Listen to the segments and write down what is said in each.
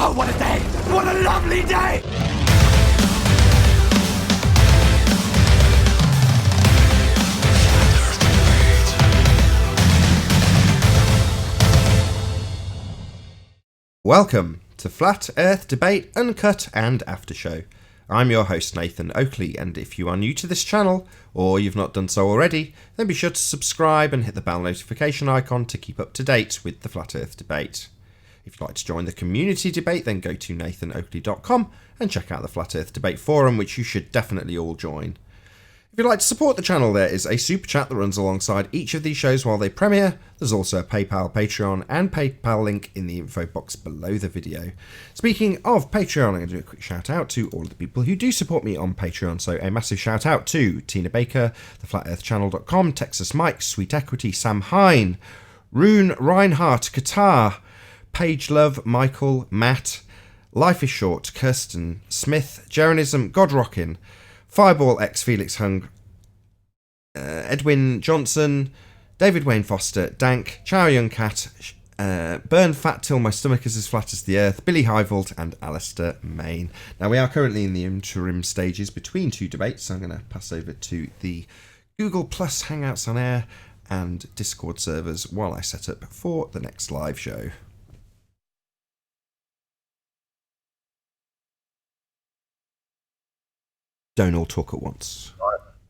Oh, what a day! What a lovely day! Welcome to Flat Earth Debate, Uncut and After Show. I'm your host Nathan Oakley, and if you are new to this channel, or you've not done so already, then be sure to subscribe and hit the bell notification icon to keep up to date with the Flat Earth Debate. If you'd like to join the community debate, then go to nathanoakley.com and check out the Flat Earth Debate forum, which you should definitely all join. If you'd like to support the channel, there is a super chat that runs alongside each of these shows while they premiere. There's also a PayPal, Patreon and PayPal link in the info box below the video. Speaking of Patreon, I'm going to do a quick shout out to all of the people who do support me on Patreon. So a massive shout out to Tina Baker, theflatearthchannel.com, Texas Mike, Sweet Equity, Sam Hine, Rune Reinhardt, Qatar, Paige Love, Michael, Matt, Life is Short, Kirsten Smith, Jeronism, Godrockin, Fireball X Felix Hung, Edwin Johnson, David Wayne Foster, Dank, Chow Young Cat, Burn Fat Till My Stomach Is As Flat As the Earth, Billy Hivold and Alistair Main. Now we are currently in the interim stages between two debates, so I'm going to pass over to the Google Plus Hangouts on Air and Discord servers while I set up for the next live show. Don't all talk at once.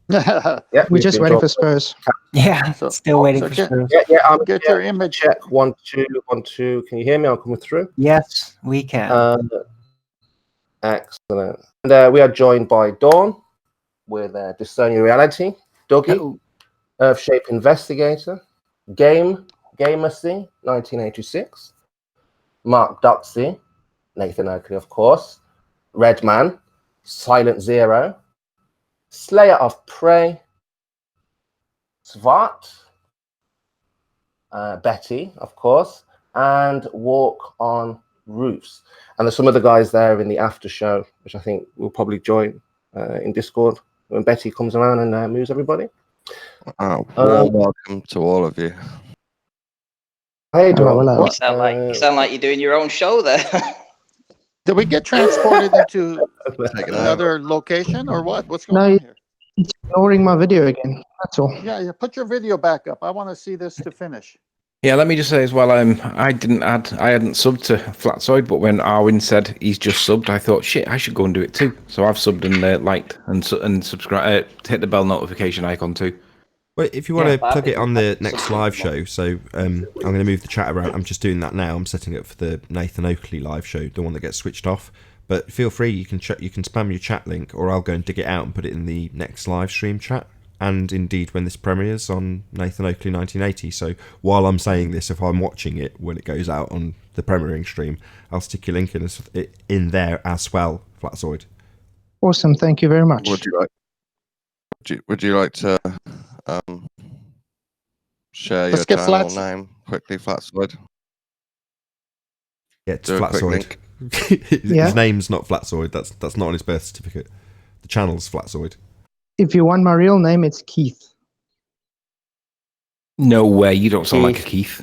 Yeah, We're just waiting for Spurs. Yeah, still waiting for Spurs. Yeah. Get your image. Check 1 2 1 2. Can you hear me? I'm coming through. Yes, we can. Excellent. And we are joined by Dawn with Discerning Reality, Dougie, Earth-Shape Investigator, Gamercy, 1986, Mark Doxey, Nathan Oakley, of course, Redman, Silent Zero, Slayer of Prey, Svart, Betty, of course, and Walk on Roofs. And there's some other guys there in the after show, which I think we'll probably join in Discord when Betty comes around and moves everybody. Warm welcome to all of you. How you doing? You sound like you're doing your own show there. Did we get transported into another location or what? What's going on here? It's ignoring my video again. That's all. Yeah, put your video back up. I want to see this to finish. Yeah, let me just say as well, I hadn't subbed to Flatsoid, but when Arwin said he's just subbed, I thought, shit, I should go and do it too. So I've subbed and liked and subscribe, hit the bell notification icon too. Well, if you want to plug it on the next live show, so I'm going to move the chat around. I'm just doing that now. I'm setting it for the Nathan Oakley live show, the one that gets switched off. But feel free, you can spam your chat link, or I'll go and dig it out and put it in the next live stream chat. And indeed, when this premieres on Nathan Oakley 1980. So while I'm saying this, if I'm watching it when it goes out on the premiering stream, I'll stick your link in there as well, Flatsoid. Awesome, thank you very much. Would you like to share your channel name quickly, Flatsoid? Yeah, it's Flatsoid. His name's not Flatsoid. That's not on his birth certificate. The channel's Flatsoid. If you want my real name, it's Keith. No way, you don't sound like a Keith.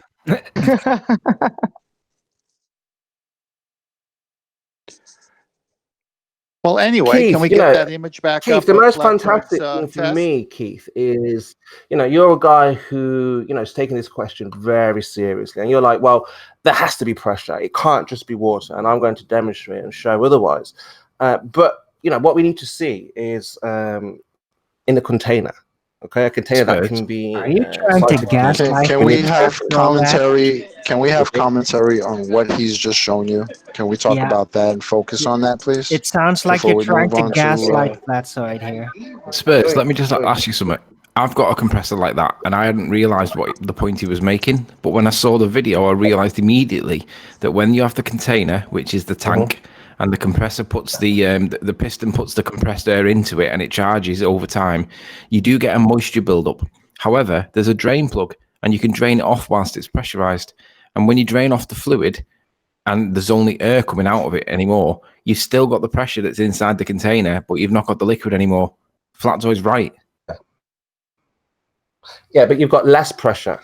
Well, anyway, Keith, can we get that image back Keith, up? the most fantastic thing for me, Keith, is, you're a guy who, is taking this question very seriously. And you're like, well, there has to be pressure. It can't just be water. And I'm going to demonstrate and show otherwise. But, what we need to see is in the container. Okay, a container that can be. Are you trying to gaslight? Can we have commentary? Can we have commentary on what he's just shown you? Can we talk about that and focus on that, please? It sounds like you're trying to gaslight Flatsoid here. Spurs, let me just ask you something. I've got a compressor like that, and I hadn't realised what the point he was making. But when I saw the video, I realised immediately that when you have the container, which is the tank, and the compressor puts the piston puts the compressed air into it, and it charges over time, you do get a moisture buildup. However, there's a drain plug, and you can drain it off whilst it's pressurised. And when you drain off the fluid, and there's only air coming out of it anymore, you've still got the pressure that's inside the container, but you've not got the liquid anymore. Flatsoid's right. Yeah, but you've got less pressure.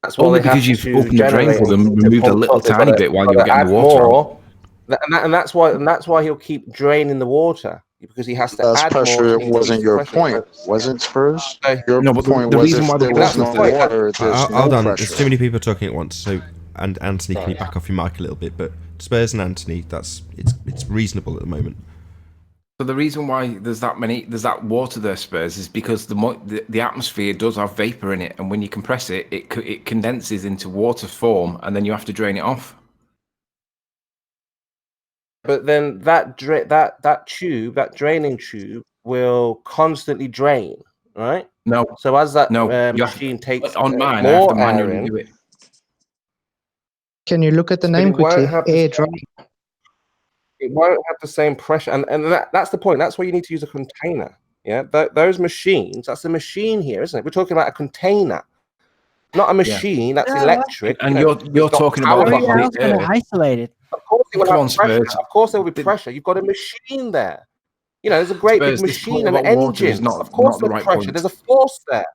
That's why Only they have because you've to opened the drain generate plug and to removed a pump little up. They've tiny gotta- bit while they've you were gotta getting the add water out. more. And that's why he'll keep draining the water, because he has to Less add more pressure to increase wasn't the your pressure. point, wasn't Spurs? Your No, but point the was reason if why the there was water's no there- water, there's Hold no on, pressure. there's too many people talking at once. So, and Anthony, can you back off your mic a little bit? But Spurs and Anthony, it's reasonable at the moment. So the reason why there's that water there, Spurs, is because the atmosphere does have vapor in it, and when you compress it, it condenses into water form, and then you have to drain it off. But then that draining tube will constantly drain, right? No. So as that you machine takes on mine, I have more to air manually in, do it. Can you look at the but name it won't quickly? have the Air same- dry. it won't have the same pressure, and that's the point. That's why you need to use a container. Yeah, those machines. That's a machine here, isn't it? We're talking about a container, not a machine that's electric. And you know, you're it's got talking power about How are you behind else it. going to isolate it? Of course, it will Come have on, pressure. Spurs. Of course, there will be pressure. You've got a machine there. You know, there's a great Spurs, big this machine, point an about water is engine. not- Of course, not the there's right pressure. point. There's a force there.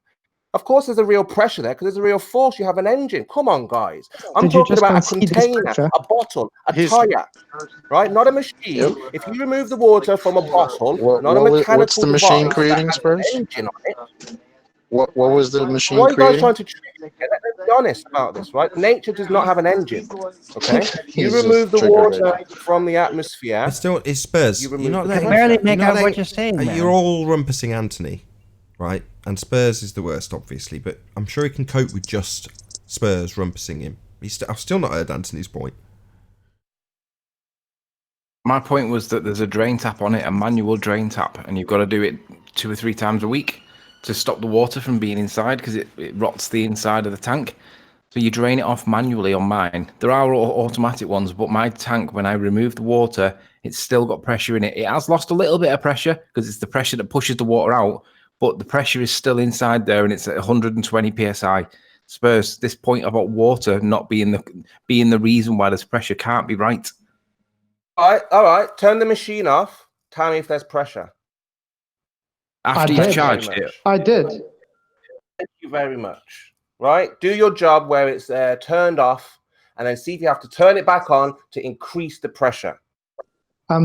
Of course, there's a real pressure there because there's a real force. You have an engine. Come on, guys. I'm Did you talking just about a concede this container, pressure? a bottle, a He's- tire, right? Not a machine. If you remove the water from a bottle, not a mechanical What's the machine device creating, that has Spurs? an engine on it. What was the machine Why are you guys creating? trying to trick me? Let's be honest about this, right? Nature does not have an engine. Okay, you He's just remove the triggered water right from the atmosphere. It's Spurs. You You're remove not the letting. pressure. barely you're make not out what letting- you're saying, man. You're all rumpusing Anthony, right? And Spurs is the worst, obviously. But I'm sure he can cope with just Spurs rumpusing him. I've still not heard Anthony's point. My point was that there's a drain tap on it, a manual drain tap, and you've got to do it 2 or 3 times a week to stop the water from being inside because it rots the inside of the tank. So you drain it off manually on mine. There are automatic ones, but my tank, when I remove the water, it's still got pressure in it. It has lost a little bit of pressure because it's the pressure that pushes the water out, but the pressure is still inside there and it's at 120 psi. Spurs, this point about water not being the reason why there's pressure can't be right. All right. Turn the machine off. Tell me if there's pressure. After I you've did. charged Very it. much. I did. Thank you very much. Right, do your job where it's turned off, and then see if you have to turn it back on to increase the pressure.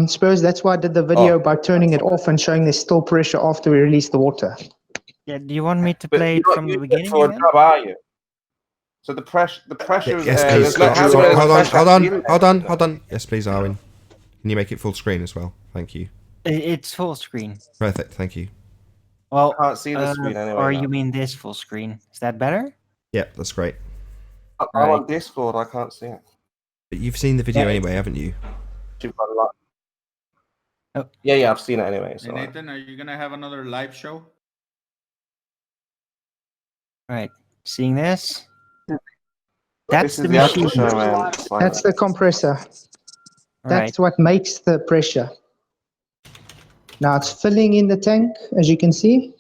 Spurs, that's why I did the video by turning it off and showing there's still pressure after we release the water. Yeah, do you want me to But play you're it not from the using it beginning for a again? job, are you? So the pressure is Yes, there's please. no- how Sorry, much pressure actually in there? hold on. Yes, please, Arwin. Can you make it full screen as well? Thank you. It's full screen. Perfect. Thank you. Well, I can't see the screen anyway. or now. you mean this full screen? Is that better? Yep, that's great. I'm Right. on Discord. I can't see it. But you've seen the video Yeah. anyway, haven't you? You've got a lot. Oh. Yeah, I've seen it anyway. Hey, So Nathan, are you gonna have another live show? Right. Seeing this? This That's is the the after machine. show, man. It's like- That's the compressor. Right. That's what makes the pressure. Now it's filling in the tank, as you can see.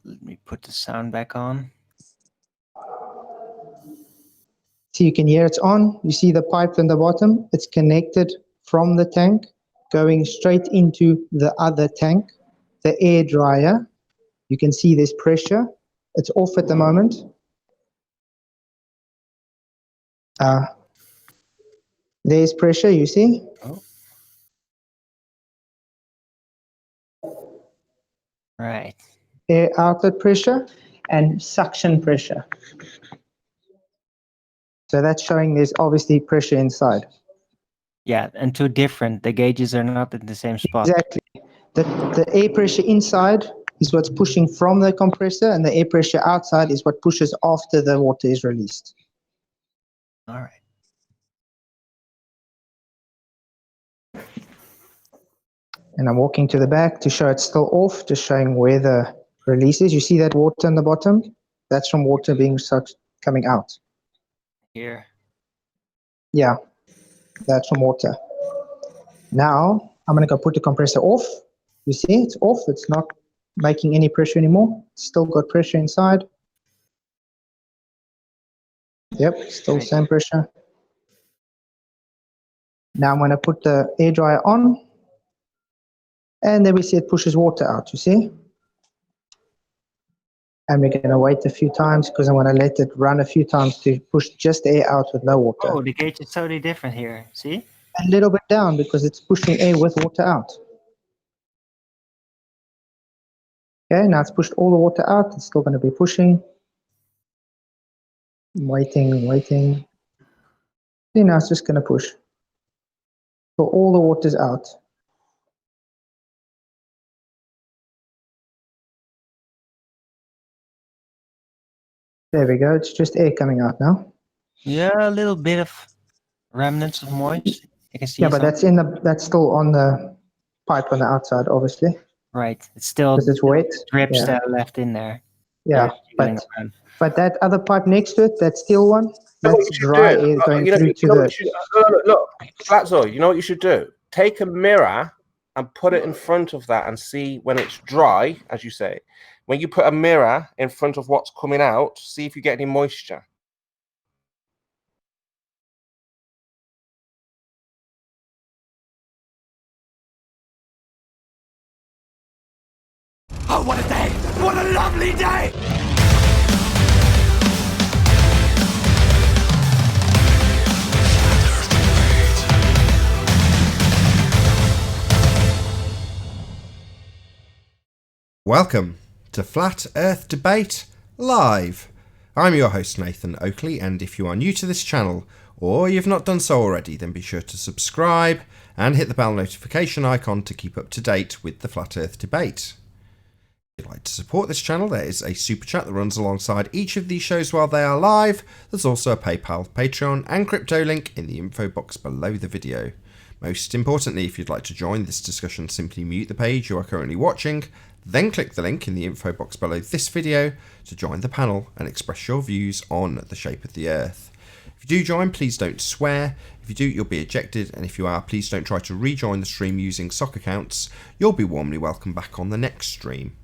Let me put the sound back on. So you can hear it's on. You see the pipe in the bottom. It's connected from the tank, going straight into the other tank, the air dryer. You can see there's pressure. It's off at the moment. There's pressure, you see? Right. Air outlet pressure and suction pressure. So that's showing there's obviously pressure inside. Yeah, and two different. The gauges are not in the same spot. Exactly. The air pressure inside is what's pushing from the compressor, and the air pressure outside is what pushes after the water is released. All right. And I'm walking to the back to show it's still off, just showing where the release is. You see that water in the bottom? That's from water being sucked, coming out. Here. Yeah, that's from water. Now, I'm going to go put the compressor off. You see, it's off. It's not making any pressure anymore. It's still got pressure inside. Yep, still same pressure. Now I'm going to put the air dryer on. And then we see it pushes water out, you see? And we're going to wait a few times because I want to let it run a few times to push just air out with no water. Oh, the gauge is totally different here. See? A little bit down because it's pushing air with water out. Okay, now it's pushed all the water out. It's still going to be pushing. Waiting. See, now it's just going to push. So all the water's out. There we go. It's just air coming out now. Yeah, a little bit of remnants of moist. You can see. Yeah, but that's still on the pipe on the outside, obviously. Right. It's still because it's wet. Drips that are left in there. Yeah, but that other pipe next to it, that steel one, that's dry air going through to the. Look, Flatzo, you know what you should do? Take a mirror and put it in front of that and see when it's dry, as you say. When you put a mirror in front of what's coming out, see if you get any moisture. Oh, what a day! What a lovely day! Welcome to Flat Earth Debate Live. I'm your host Nathan Oakley, and if you are new to this channel, or you've not done so already, then be sure to subscribe and hit the bell notification icon to keep up to date with the Flat Earth Debate. If you'd like to support this channel, there is a super chat that runs alongside each of these shows while they are live. There's also a PayPal, Patreon and crypto link in the info box below the video. Most importantly, if you'd like to join this discussion, simply mute the page you are currently watching, then click the link in the info box below this video to join the panel and express your views on the shape of the Earth. If you do join, please don't swear. If you do, you'll be ejected, and if you are, please don't try to rejoin the stream using sock accounts. You'll be warmly welcomed back on the next stream.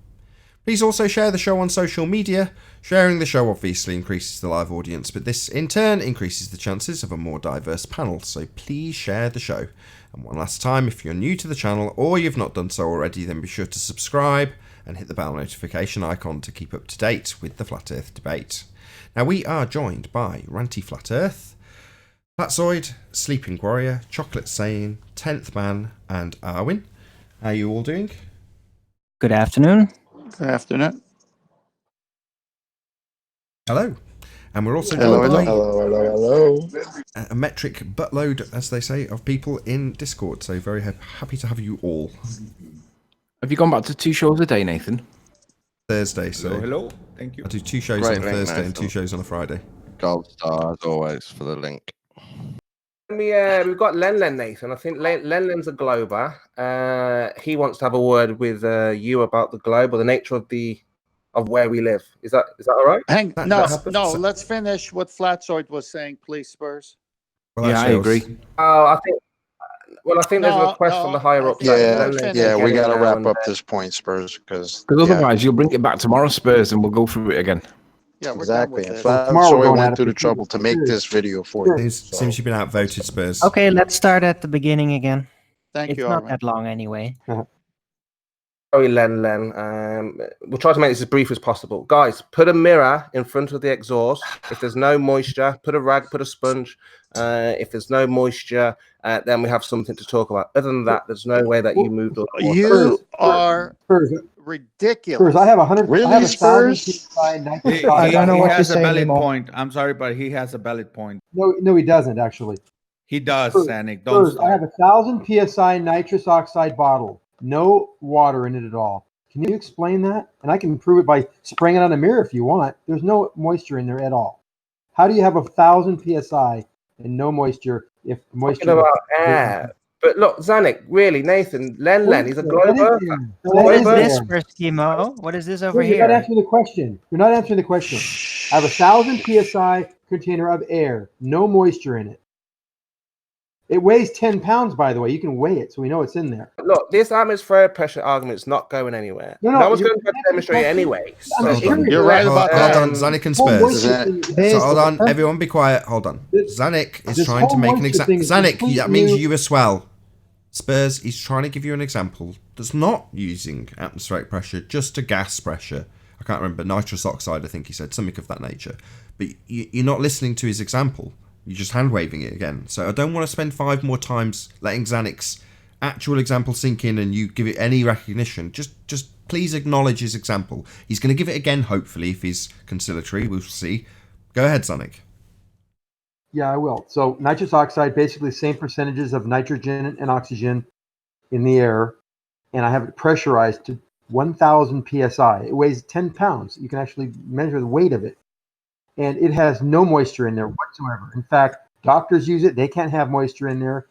Please also share the show on social media. Sharing the show obviously increases the live audience, but this in turn increases the chances of a more diverse panel, so please share the show. And one last time, if you're new to the channel or you've not done so already, then be sure to subscribe and hit the bell notification icon to keep up to date with the Flat Earth Debate. Now we are joined by Ranty Flat Earth, Platzoid, Sleeping Warrior, Chocolate Sane, 10th Man, and Arwin. How are you all doing? Good afternoon. Good afternoon. Hello. And we're also joined by hello. A metric buttload, as they say, of people in Discord. So very happy to have you all. Have you gone back to 2 shows a day, Nathan? Thursday, so hello. Thank you. I do 2 shows on a Thursday and 2 shows on a Friday. Gold star as always for the link. We've got Len Nathan. I think Len's a glober. He wants to have a word with you about the globe or the nature of where we live. Is that all right? No. Let's finish what Flatzoid was saying, please, Spurs. Well, yeah, I agree. I think there's a request from the higher up. Yeah, we got to wrap up this point, Spurs, because otherwise you'll bring it back tomorrow, Spurs, and we'll go through it again. Yeah, we're exactly. done with Flatzoid went through the trouble to make this video for you. Seems you've been outvoted, Spurs. Okay, let's start at the beginning again. Thank you, It's not Armin. that long anyway. Sorry, Len. We'll try to make this as brief as possible. Guys, put a mirror in front of the exhaust. If there's no moisture, put a rag, put a sponge. If there's no moisture, then we have something to talk about. Other than that, there's no way that you moved up. You are ridiculous. Spurs, I have 100. Really, I have Spurs? I don't know what has to a say valid anymore. point. I'm sorry, but he has a valid point. No, he doesn't actually. He does, Spurs, Sanic. Don't Spurs, I have 1,000 psi nitrous oxide bottle, no water in it at all. Can you explain that? And I can prove it by spraying it on a mirror if you want. There's no moisture in there at all. How do you have 1,000 psi and no moisture if moisture? Talking about air. But look, Zanik, really, Nathan, Len, he's a glober. What is this for schemo? What is this over You're here? not answering the question. You're not answering the question. I have 1,000 psi container of air, no moisture in it. It weighs 10 pounds, by the way. You can weigh it, so we know it's in there. Look, this atmospheric pressure argument is not going anywhere. No, one's going to demonstrate anyway. I'm So, serious. You're right about that. Hold on, Zanik and Spurs. So hold on, everyone be quiet. Hold on. Zanik is this trying to whole make an moisture example. thing is Zanik, that completely means new. you as well. Spurs, he's trying to give you an example that's not using atmospheric pressure, just a gas pressure. I can't remember, nitrous oxide, I think he said, something of that nature. But you're not listening to his example. You're just hand-waving it again. So I don't want to spend 5 more times letting Xanic's actual example sink in and you give it any recognition. Just please acknowledge his example. He's going to give it again, hopefully, if he's conciliatory. We'll see. Go ahead, Xanic. Yeah, I will. So nitrous oxide, basically the same percentages of nitrogen and oxygen in the air, and I have it pressurized to 1,000 psi. It weighs 10 pounds. You can actually measure the weight of it. And it has no moisture in there whatsoever. In fact, doctors use it. They can't have moisture in there.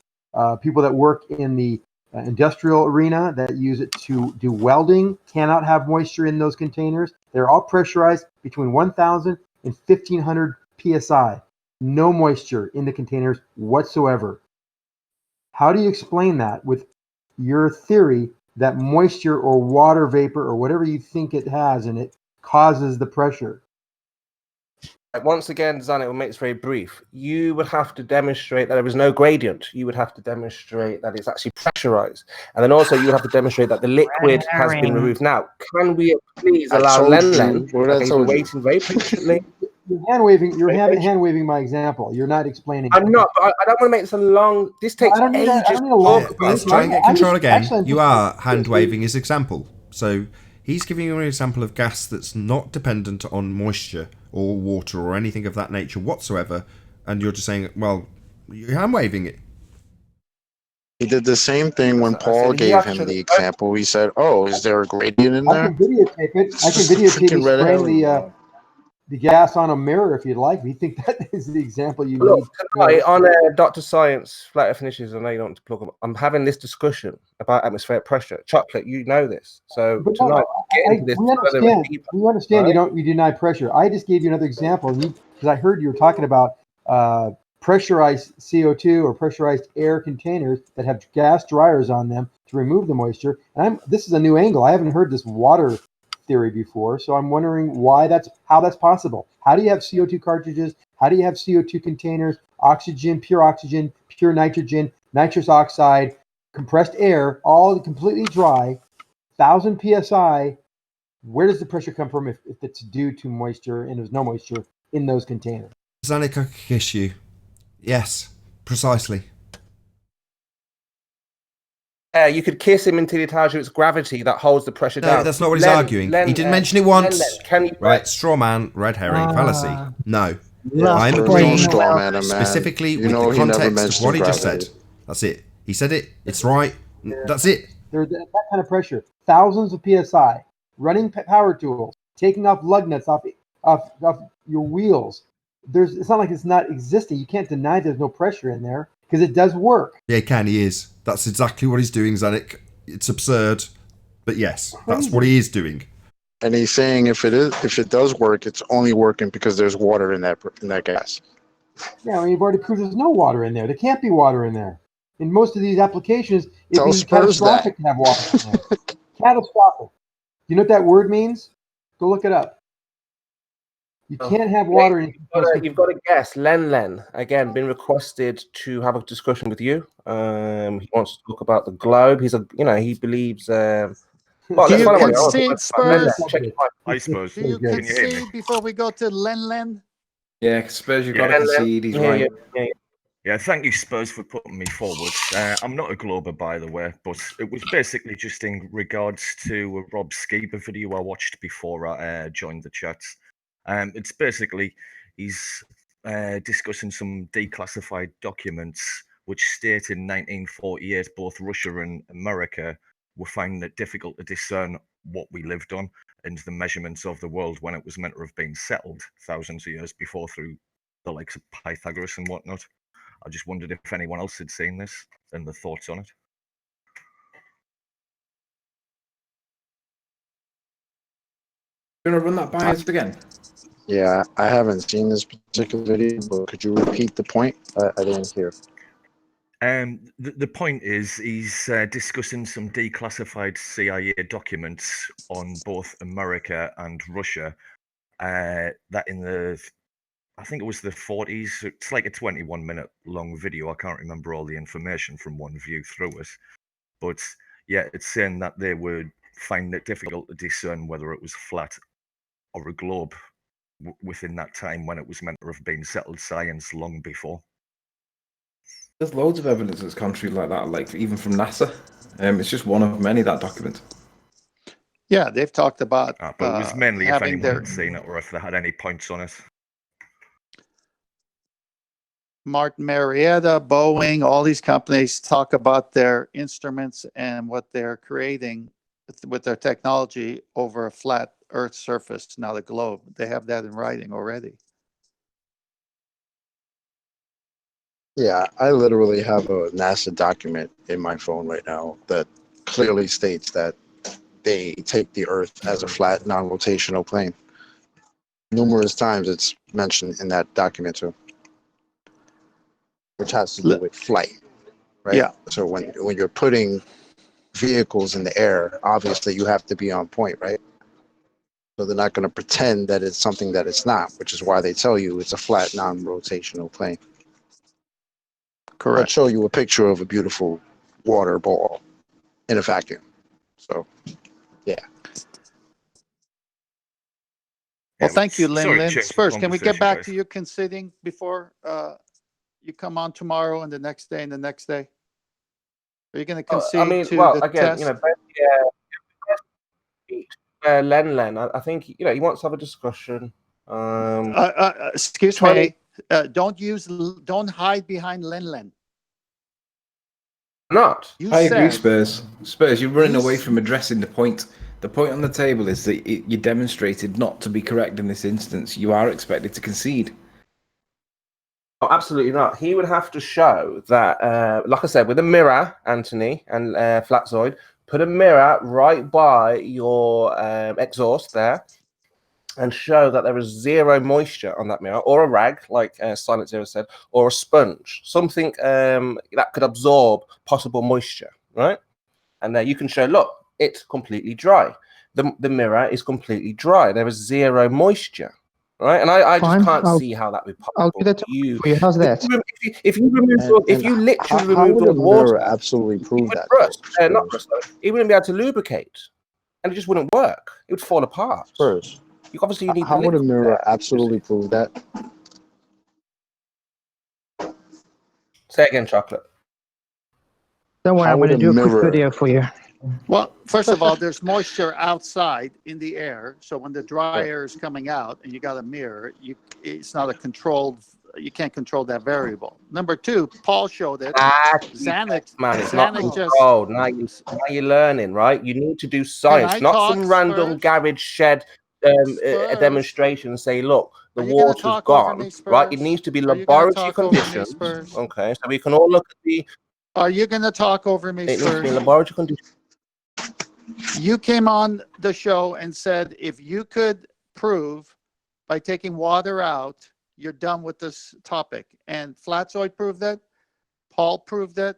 People that work in the industrial arena that use it to do welding cannot have moisture in those containers. They're all pressurized between 1,000 and 1,500 psi. No moisture in the containers whatsoever. How do you explain that with your theory that moisture or water vapor or whatever you think it has in it causes the pressure? Once again, Xanic will make this very brief. You would have to demonstrate that there is no gradient. You would have to demonstrate that it's actually pressurized. And then also you would have to demonstrate that the liquid has been removed. Now, can we please allow Len? Okay, you're waiting very patiently. You're hand-waving my example. You're not explaining. I'm not, but I don't want to make this a long... This takes ages. Let's try and get control again. You are hand-waving his example. So he's giving you an example of gas that's not dependent on moisture or water or anything of that nature whatsoever, and you're just saying, well, you're hand-waving it. He did the same thing when Paul gave him the example. He said, "Oh, is there a gradient in there?" I can videotape it. I can videotape you spraying the gas on a mirror if you'd like. If you think that is the example you need. Tonight on Dr. Science Flat Earth Initiatives, I know you don't want to plug them. I'm having this discussion about atmospheric pressure. Chocolate, you know this. So tonight, we understand you deny pressure. I just gave you another example because I heard you were talking about pressurized CO2 or pressurized air containers that have gas dryers on them to remove the moisture. And this is a new angle. I haven't heard this water theory before, so I'm wondering how that's possible. How do you have CO2 cartridges? How do you have CO2 containers, oxygen, pure nitrogen, nitrous oxide, compressed air, all completely dry, 1,000 psi? Where does the pressure come from if it's due to moisture and there's no moisture in those containers? Xanic, I could kiss you. Yes, precisely. You could kiss him until he tells you it's gravity that holds the pressure down. No, that's not what he's arguing. He didn't mention it once. Right, straw man, red herring, fallacy. No. I'm agreeing specifically with the context of what he just said. That's it. He said it. It's right. That's it. There's that kind of pressure. Thousands of psi. Running power tools. Taking off lug nuts off your wheels. It's not like it's not existing. You can't deny there's no pressure in there because it does work. Yeah, he is. That's exactly what he's doing, Xanic. It's absurd, but yes, that's what he is doing. And he's saying if it does work, it's only working because there's water in that gas. Yeah, when you've already proved there's no water in there. There can't be water in there. In most of these applications, it's catastrophic to have water in there. Catastrophic. You know what that word means? Go look it up. You can't have water in. You've got a guest, Len. Again, been requested to have a discussion with you. He wants to talk about the globe. He believes. Well, do you concede, Spurs? I suppose. Do you concede before we go to Len? Yeah, Spurs, you've got to concede. He's right. Yeah, thank you, Spurs, for putting me forward. I'm not a Glober, by the way, but it was basically just in regards to a Rob Skeeper video I watched before I joined the chats. It's basically he's discussing some declassified documents which state in 1948 both Russia and America were finding it difficult to discern what we lived on and the measurements of the world when it was meant to have been settled thousands of years before through the likes of Pythagoras and whatnot. I just wondered if anyone else had seen this and the thoughts on it. You want to run that by us again? Yeah, I haven't seen this particular video, but could you repeat the point? I didn't hear. The point is he's discussing some declassified CIA documents on both America and Russia that in the, I think it was the 40s. It's like a 21-minute long video. I can't remember all the information from one view through it. But yeah, it's saying that they would find it difficult to discern whether it was flat or a globe within that time when it was meant to have been settled science long before. There's loads of evidence that's contrary like that, like even from NASA. It's just one of many, that document. Yeah, they've talked about but it was mainly if having anyone their had seen it or if they had any points on it. Martin Marietta, Boeing, all these companies talk about their instruments and what they're creating with their technology over a flat Earth surface, now the globe. They have that in writing already. Yeah, I literally have a NASA document in my phone right now that clearly states that they take the Earth as a flat, non-rotational plane. Numerous times it's mentioned in that document too, which has to do with flight, right? Yeah. So when you're putting vehicles in the air, obviously you have to be on point, right? So they're not going to pretend that it's something that it's not, which is why they tell you it's a flat, non-rotational plane. Correct. I'll show you a picture of a beautiful water ball in a vacuum. So, yeah. Well, thank you, Lin. Sorry, Lin. change the Spurs, can we get conversation, back guys. to you conceding before you come on tomorrow and the next day and the next day? Are you going to concede I mean, to well, the again, test? Len, I think he wants to have a discussion. Excuse me. Don't hide behind Lin. Not. I agree, Spurs. Spurs, you're running away from addressing the point. The point on the table is that you demonstrated not to be correct in this instance. You are expected to concede. Oh, absolutely not. He would have to show that, like I said, with a mirror, Anthony and Flatzoid, put a mirror right by your exhaust there and show that there is zero moisture on that mirror, or a rag, like Silent Zero said, or a sponge, something that could absorb possible moisture, right? And then you can show, look, it's completely dry. The mirror is completely dry. There is zero moisture, right? And I just can't see how that would be possible. I'll do that for you. How's that? If you literally how removed would all the a mirror water, absolutely prove that? not rust, it wouldn't be able to lubricate, and it just wouldn't work. It would fall apart. First, You need how the would a liquid mirror there. absolutely prove that? Say again, Chocolate. Don't worry, How I'm would going to a do a quick mirror- video for you. Well, first of all, there's moisture outside in the air. So when the dry air is coming out and you got a mirror, it's not a controlled, you can't control that variable. Number two, Paul showed it. Xanax, Man, it's not Xanax controlled. Now you're learning, right? You need to do science, not some random garage shed a demonstration and say, look, the water's gone, right? It needs to be laboratory conditions. Okay, so we can all look at the. Are you going to talk over me, It needs to be Spurs? laboratory conditions. You came on the show and said if you could prove by taking water out, you're done with this topic. And Flatzoid proved that. Paul proved that.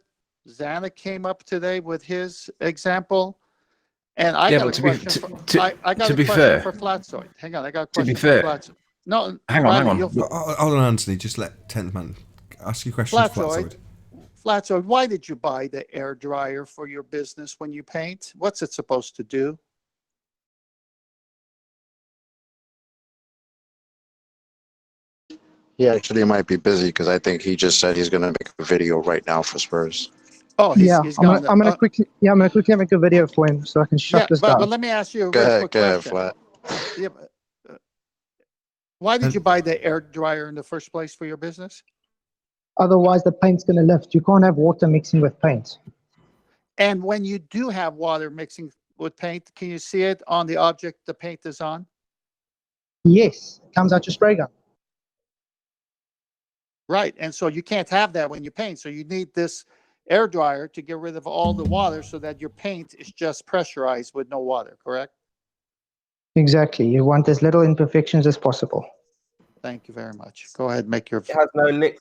Xana came up today with his example. And I got a question for Flatzoid. Hang on, I got a question for Flatzoid. No, hang on. Hold on, Anthony. Just let 10th man ask you questions. Flatzoid, why did you buy the air dryer for your business when you paint? What's it supposed to do? He actually might be busy because I think he just said he's going to make a video right now for Spurs. Oh, I'm gonna quickly make a video for him so I can shut this down. But let me ask you a real quick question. Flat. Yeah, why did you buy the air dryer in the first place for your business? Otherwise, the paint's going to lift. You can't have water mixing with paint. And when you do have water mixing with paint, can you see it on the object the paint is on? Yes, it comes out your spray gun. Right, and so you can't have that when you paint. So you need this air dryer to get rid of all the water so that your paint is just pressurized with no water, correct? Exactly. You want as little imperfections as possible. Thank you very much. Go ahead, make your... It has no liquid.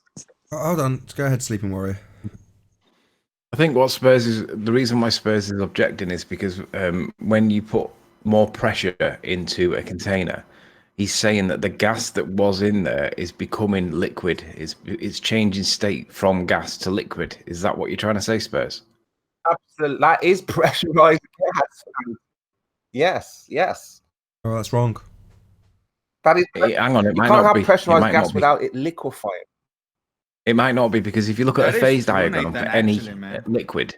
Hold on. Go ahead, Sleeping Warrior. I think what Spurs is, the reason why Spurs is objecting is because when you put more pressure into a container, he's saying that the gas that was in there is becoming liquid. It's changing state from gas to liquid. Is that what you're trying to say, Spurs? Absolutely. That is pressurized gas. Yes. Oh, that's wrong. That is. Hang on, it You might can't not have be. pressurized gas without it liquefying. It might not be, because if you look at a phase diagram for any liquid.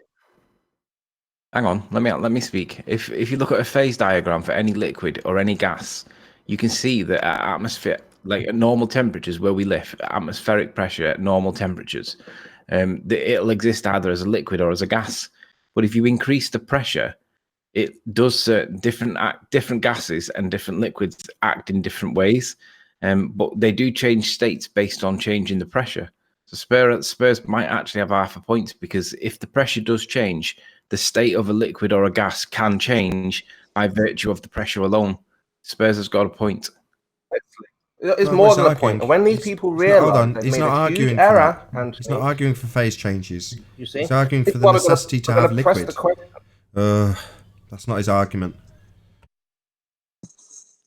Hang on, let me speak. If you look at a phase diagram for any liquid or any gas, you can see that at atmosphere, like at normal temperatures where we live, atmospheric pressure at normal temperatures, it'll exist either as a liquid or as a gas. But if you increase the pressure, it does different gases and different liquids act in different ways, but they do change states based on changing the pressure. So Spurs might actually have half a point, because if the pressure does change, the state of a liquid or a gas can change by virtue of the pressure alone. Spurs has got a point. It's more than a point. And when these people realise they've made a huge error, and he's not arguing for phase changes. You see? He's arguing for the necessity to have liquid. That's not his argument.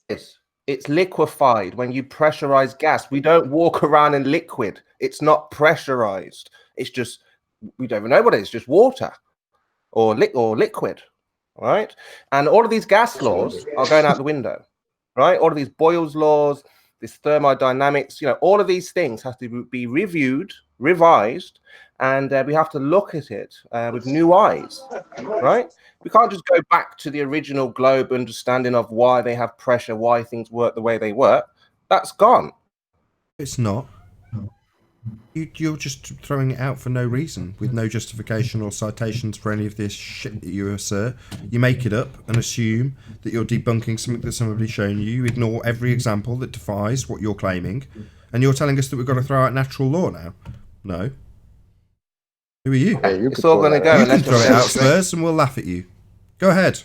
It's liquefied when you pressurize gas. We don't walk around in liquid. It's not pressurized. It's just, we don't even know what it is. Just water or liquid, right? And all of these gas laws are going out the window, right? All of these Boyle's laws, this thermodynamics, all of these things have to be reviewed, revised, and we have to look at it with new eyes, right? We can't just go back to the original globe understanding of why they have pressure, why things work the way they work. That's gone. It's not. You're just throwing it out for no reason, with no justification or citations for any of this shit that you assert. You make it up and assume that you're debunking something that somebody's shown you. You ignore every example that defies what you're claiming, and you're telling us that we've got to throw out natural law now. No. Who are you? It's all going to go. You can throw it out, Spurs, and we'll laugh at you. Go ahead.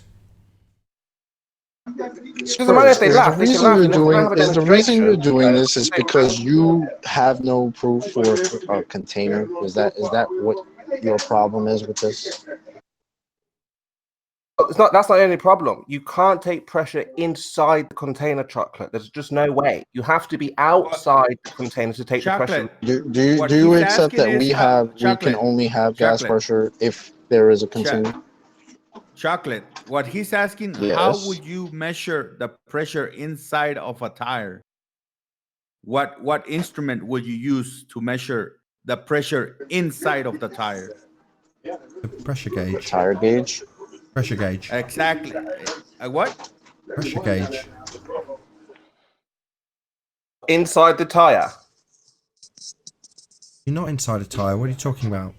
The reason you're doing this is because you have no proof for a container. Is that what your problem is with this? It's not. That's not the only problem. You can't take pressure inside the container, chocolate. There's just no way. You have to be outside the container to take the pressure. Do you accept that we can only have gas pressure if there is a container? Chocolate. What he's asking, how would you measure the pressure inside of a tire? What instrument would you use to measure the pressure inside of the tire? The pressure gauge. Tire gauge. Pressure gauge. Exactly. What? Pressure gauge. Inside the tire. You're not inside a tire. What are you talking about?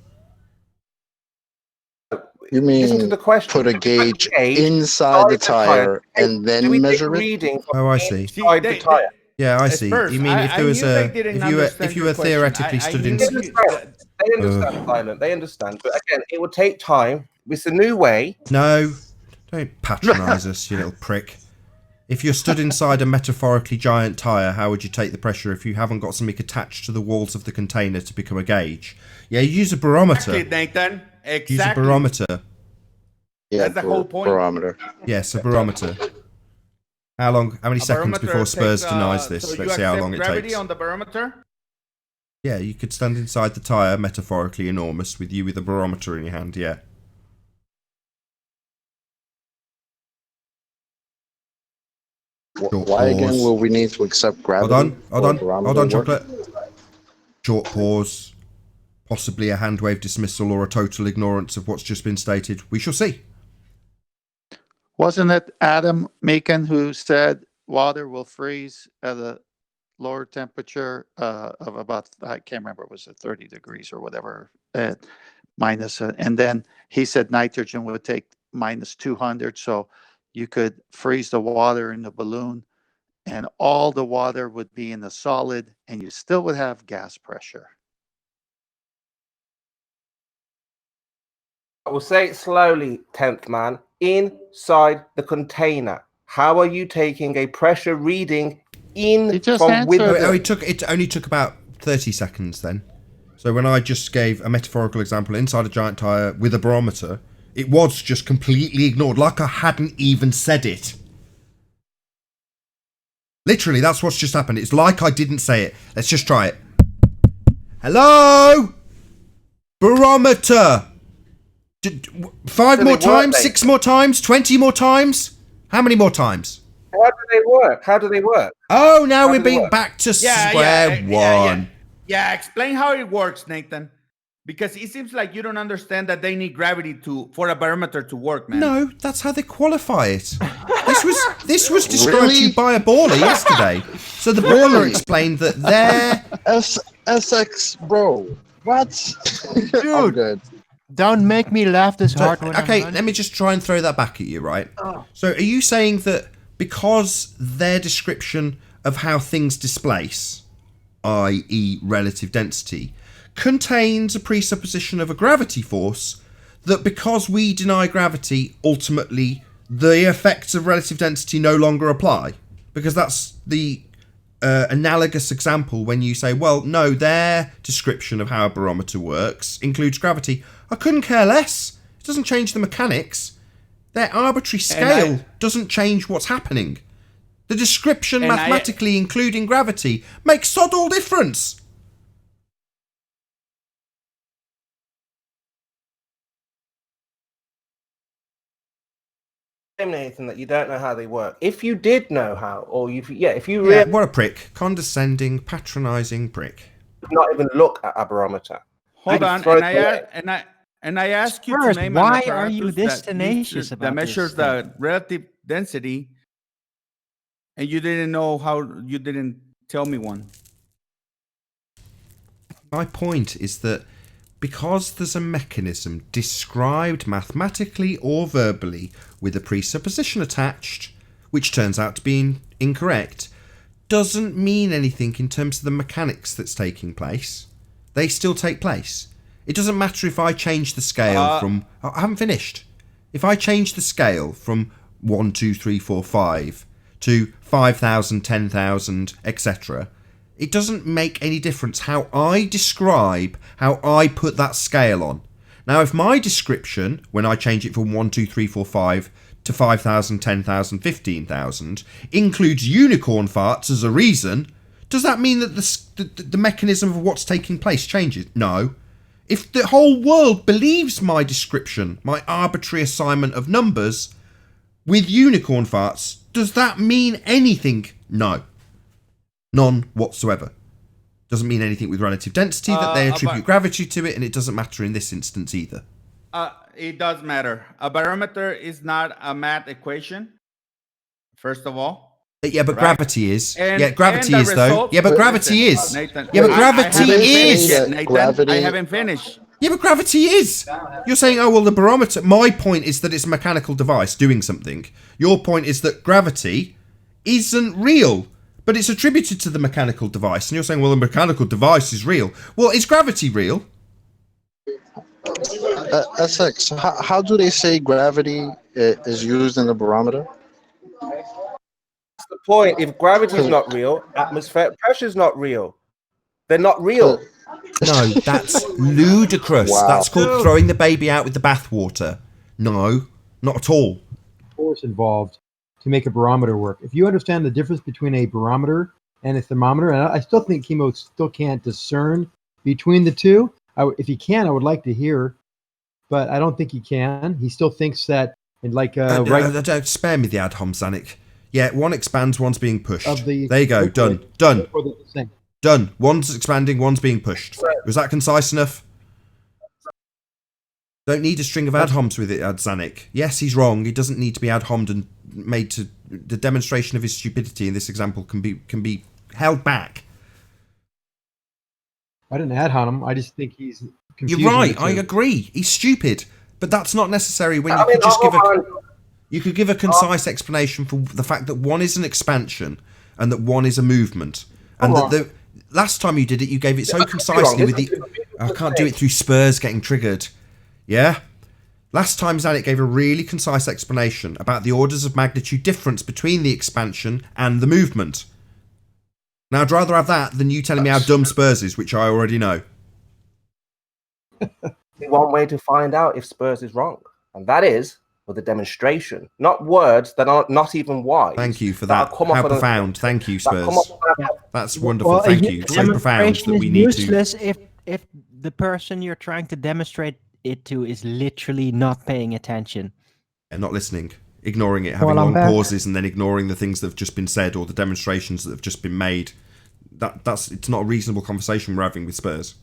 You mean put a gauge inside the tire and then measure it? Oh, I see. Yeah, I see. You mean if there was if you were theoretically stood in? They understand, Silent. They understand. But again, it will take time. It's a new way. No, don't patronise us, you little prick. If you're stood inside a metaphorically giant tire, how would you take the pressure if you haven't got something attached to the walls of the container to become a gauge? Yeah, you use a barometer. Exactly, Nathan. Exactly. Use a barometer. Yeah, that's the whole point. Barometer. Yes, a barometer. How many seconds before Spurs denies this? So let's see how long it gravity takes. On the barometer? Yeah, you could stand inside the tire, metaphorically enormous, with you with a barometer in your hand. Yeah. Why again will we need to accept gravity? Hold on, chocolate. Short pause. Possibly a hand wave dismissal or a total ignorance of what's just been stated. We shall see. Wasn't it Adam Macon who said water will freeze at a lower temperature of about, I can't remember, was it 30 degrees or whatever, minus, and then he said nitrogen would take minus 200, so you could freeze the water in the balloon and all the water would be in the solid and you still would have gas pressure. We'll say it slowly, 10th man. Inside the container. How are you taking a pressure reading from within? It only took about 30 seconds then. So when I just gave a metaphorical example inside a giant tire with a barometer, it was just completely ignored, like I hadn't even said it. Literally, that's what's just happened. It's like I didn't say it. Let's just try it. Hello? Barometer. 5 more times? 6 more times? 20 more times? How many more times? How do they work? How do they work? Oh, now we're being back to square one. Yeah, explain how it works, Nathan. Because it seems like you don't understand that they need gravity for a barometer to work, man. No, that's how they qualify it. This was described to you by a baller yesterday. So the baller explained that their SX, bro. What? Dude, good. Don't make me laugh this hard. Okay, let me just try and throw that back at you, right? So are you saying that because their description of how things displace, i.e. relative density, contains a presupposition of a gravity force, that because we deny gravity, ultimately the effects of relative density no longer apply? Because that's the analogous example when you say, well, no, their description of how a barometer works includes gravity. I couldn't care less. It doesn't change the mechanics. Their arbitrary scale doesn't change what's happening. The description mathematically including gravity makes sod all difference. Nathan, that you don't know how they work. If you did know how, or if you what a prick. Condescending, patronising prick. Not even look at a barometer. Hold on, and I ask you to name why are you this tenacious about that measures the relative density, and you didn't know how, you didn't tell me one. My point is that because there's a mechanism described mathematically or verbally with a presupposition attached, which turns out to be incorrect, doesn't mean anything in terms of the mechanics that's taking place. They still take place. It doesn't matter if I change the scale from... I haven't finished. If I change the scale from 1, 2, 3, 4, 5 to 5,000, 10,000, etc., it doesn't make any difference how I describe, how I put that scale on. Now, if my description, when I change it from 1, 2, 3, 4, 5 to 5,000, 10,000, 15,000, includes unicorn farts as a reason, does that mean that the mechanism of what's taking place changes? No. If the whole world believes my description, my arbitrary assignment of numbers, with unicorn farts, does that mean anything? No. None whatsoever. Doesn't mean anything with relative density, that they attribute gravity to it, and it doesn't matter in this instance either. It does matter. A barometer is not a math equation, first of all. Yeah, but gravity is. And, gravity is, though. Yeah, but gravity is. Nathan, yeah, but gravity is. Nathan, I haven't finished. Yeah, but gravity is. You're saying, oh, well, the barometer... My point is that it's a mechanical device doing something. Your point is that gravity isn't real, but it's attributed to the mechanical device. And you're saying, well, the mechanical device is real. Well, is gravity real? SX, how do they say gravity is used in the barometer? That's the point. If gravity is not real, atmospheric pressure is not real. They're not real. No, that's ludicrous. Wow. That's called throwing the baby out with the bathwater. No, not at all. Force involved to make a barometer work. If you understand the difference between a barometer and a thermometer, and I still think Chemo still can't discern between the two. If he can, I would like to hear, but I don't think he can. He still thinks that, don't spare me the ad hom, Zanuck. Yeah, one expands, one's being pushed. There you go, done. Done. One's expanding, one's being pushed. Was that concise enough? Don't need a string of ad homs with it, Zanuck. Yes, he's wrong. He doesn't need to be ad hommed and made to... The demonstration of his stupidity in this example can be held back. I didn't ad hom him. I just think he's confusing. You're right. I agree. He's stupid. But that's not necessary when you could give a concise explanation for the fact that one is an expansion and that one is a movement. And that the last time you did it, you gave it so concisely with the... I can't do it through Spurs getting triggered. Yeah? Last time Zanuck gave a really concise explanation about the orders of magnitude difference between the expansion and the movement. Now, I'd rather have that than you telling me how dumb Spurs is, which I already know. One way to find out if Spurs is wrong, and that is with a demonstration, not words that are not even wise. Thank you for that. How profound. Thank you, Spurs. That's wonderful. Well, thank you. So profound that we need to... useless if the person you're trying to demonstrate it to is literally not paying attention. And not listening. ignoring it, having Well, I'm long back. pauses, and then ignoring the things that have just been said or the demonstrations that have just been made. It's not a reasonable conversation we're having with Spurs.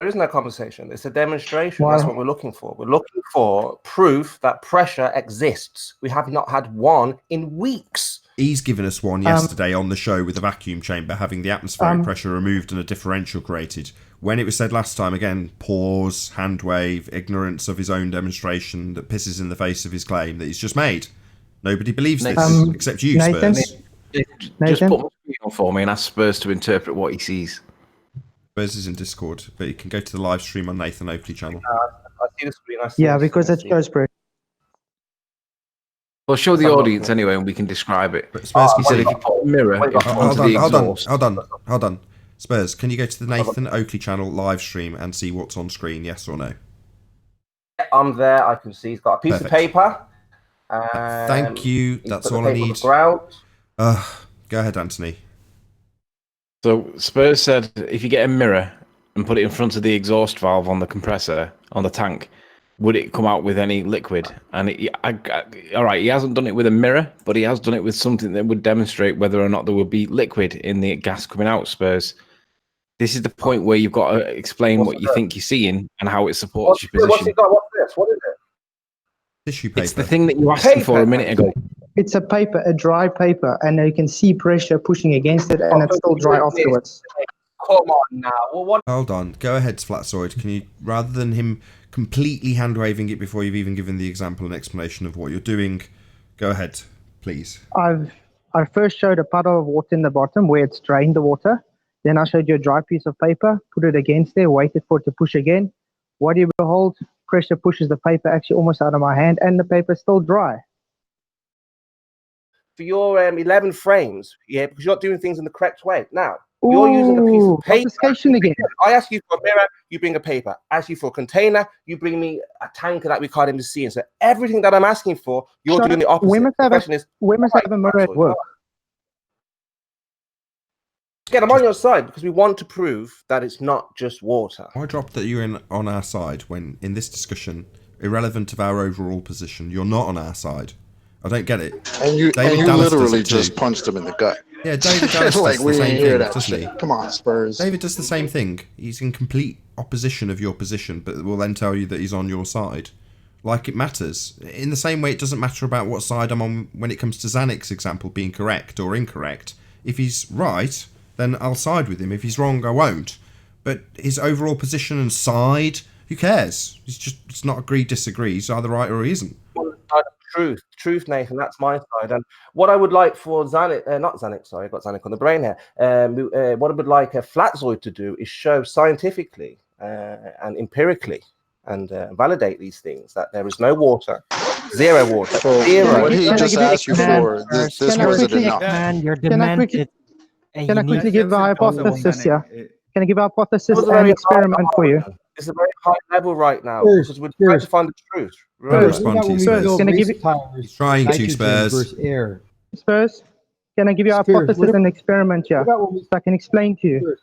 There is no conversation. It's a demonstration. Well- That's what we're looking for. We're looking for proof that pressure exists. We have not had one in weeks. He's given us one yesterday on the show with a vacuum chamber having the atmospheric pressure removed and a differential created. When it was said last time, again, pause, hand wave, ignorance of his own demonstration that pisses in the face of his claim that he's just made. Nobody believes this, except you, Nathan? Spurs. Just Nathan? put my screen on for me and ask Spurs to interpret what he sees. Spurs is in Discord, but you can go to the live stream on Nathan Oakley channel. I see the screen. I see Yeah, the because screen, it I see shows pressure. Well, show the audience anyway, and we can describe it. But Spurs, He said if you put a mirror onto the exhaust. Hold on. Spurs, can you go to the Nathan Oakley channel live stream and see what's on screen, yes or no? I'm there. I can see he's got a piece Perfect. of paper. Thank you. he's That's put the all I paper on need. the ground. Go ahead, Anthony. So Spurs said if you get a mirror and put it in front of the exhaust valve on the compressor, on the tank, would it come out with any liquid? And all right, he hasn't done it with a mirror, but he has done it with something that would demonstrate whether or not there would be liquid in the gas coming out, Spurs. This is the point where you've got to explain what you think you're seeing and how it supports your position. What's it got? What's this? What is it? Tissue paper. It's the thing that you asked me for a minute ago. It's a paper, a dry paper, and you can see pressure pushing against it, and it's still dry afterwards. Come on now. Well, what? Hold on. Go ahead, Flatsoid. Can you, rather than him completely hand-waving it before you've even given the example and explanation of what you're doing, go ahead, please. I first showed a puddle of water in the bottom where it's drained the water. Then I showed you a dry piece of paper, put it against there, waited for it to push again. What do you behold? Pressure pushes the paper actually almost out of my hand, and the paper is still dry. For your 11 frames, yeah, because you're not doing things in the correct way. Now, you're using a piece of paper. Confiscation again. I ask you for a mirror, you bring a paper. I ask you for a container, you bring me a tanker that we can't even see. And so everything that I'm asking for, you're doing the opposite. We must have a mirror at work. Again, I'm on your side because we want to prove that it's not just water. Why drop that you're on our side when, in this discussion, irrelevant of our overall position, you're not on our side? I don't get it. And you David Dallas does literally it too. just punched him in the gut. Yeah, David Dallas like does we the same didn't hear thing, that doesn't he? shit. Come on, Spurs. David does the same thing. He's in complete opposition of your position, but will then tell you that he's on your side. Like it matters. In the same way it doesn't matter about what side I'm on when it comes to Zanic's example being correct or incorrect. If he's right, then I'll side with him. If he's wrong, I won't. But his overall position and side, who cares? It's not agree, disagree. He's either right or he isn't. Truth, Nathan, that's my side. And what I would like for Zanik, not Zanik, sorry, I got Zanik on the brain here. What I would like a Flatzoid to do is show scientifically and empirically and validate these things that there is no water, zero water, zero. What he just asked you for, this wasn't enough. Can I quickly give a hypothesis here? Can I give a hypothesis and experiment for you? It's a very high level right now because we're trying to find the truth. Can I give you? He's trying to, Spurs. Spurs, can I give you a hypothesis and experiment here so I can explain to you?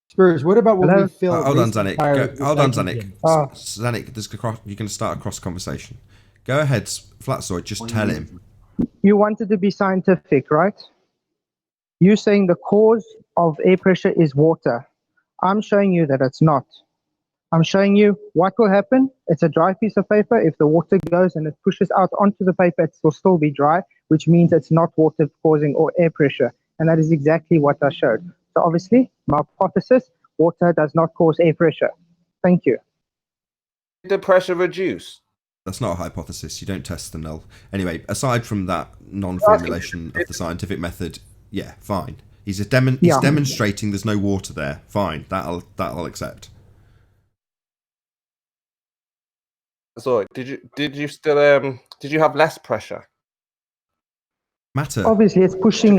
Spurs, what about when we fill? Hold on, Zanik. Hold on, Zanik. Oh. Zanik, you can start a cross conversation. Go ahead, Flatsoid. Just tell him. You wanted to be scientific, right? You're saying the cause of air pressure is water. I'm showing you that it's not. I'm showing you what will happen. It's a dry piece of paper. If the water goes and it pushes out onto the paper, it will still be dry, which means it's not water causing or air pressure. And that is exactly what I showed. So obviously, my hypothesis, water does not cause air pressure. Thank you. Did the pressure reduce? That's not a hypothesis. You don't test the null. Anyway, aside from that non-formulation of the scientific method, yeah, fine. He's demonstrating there's no water there. Fine, that'll accept. So did you have less pressure? Matter. Obviously, it's pushing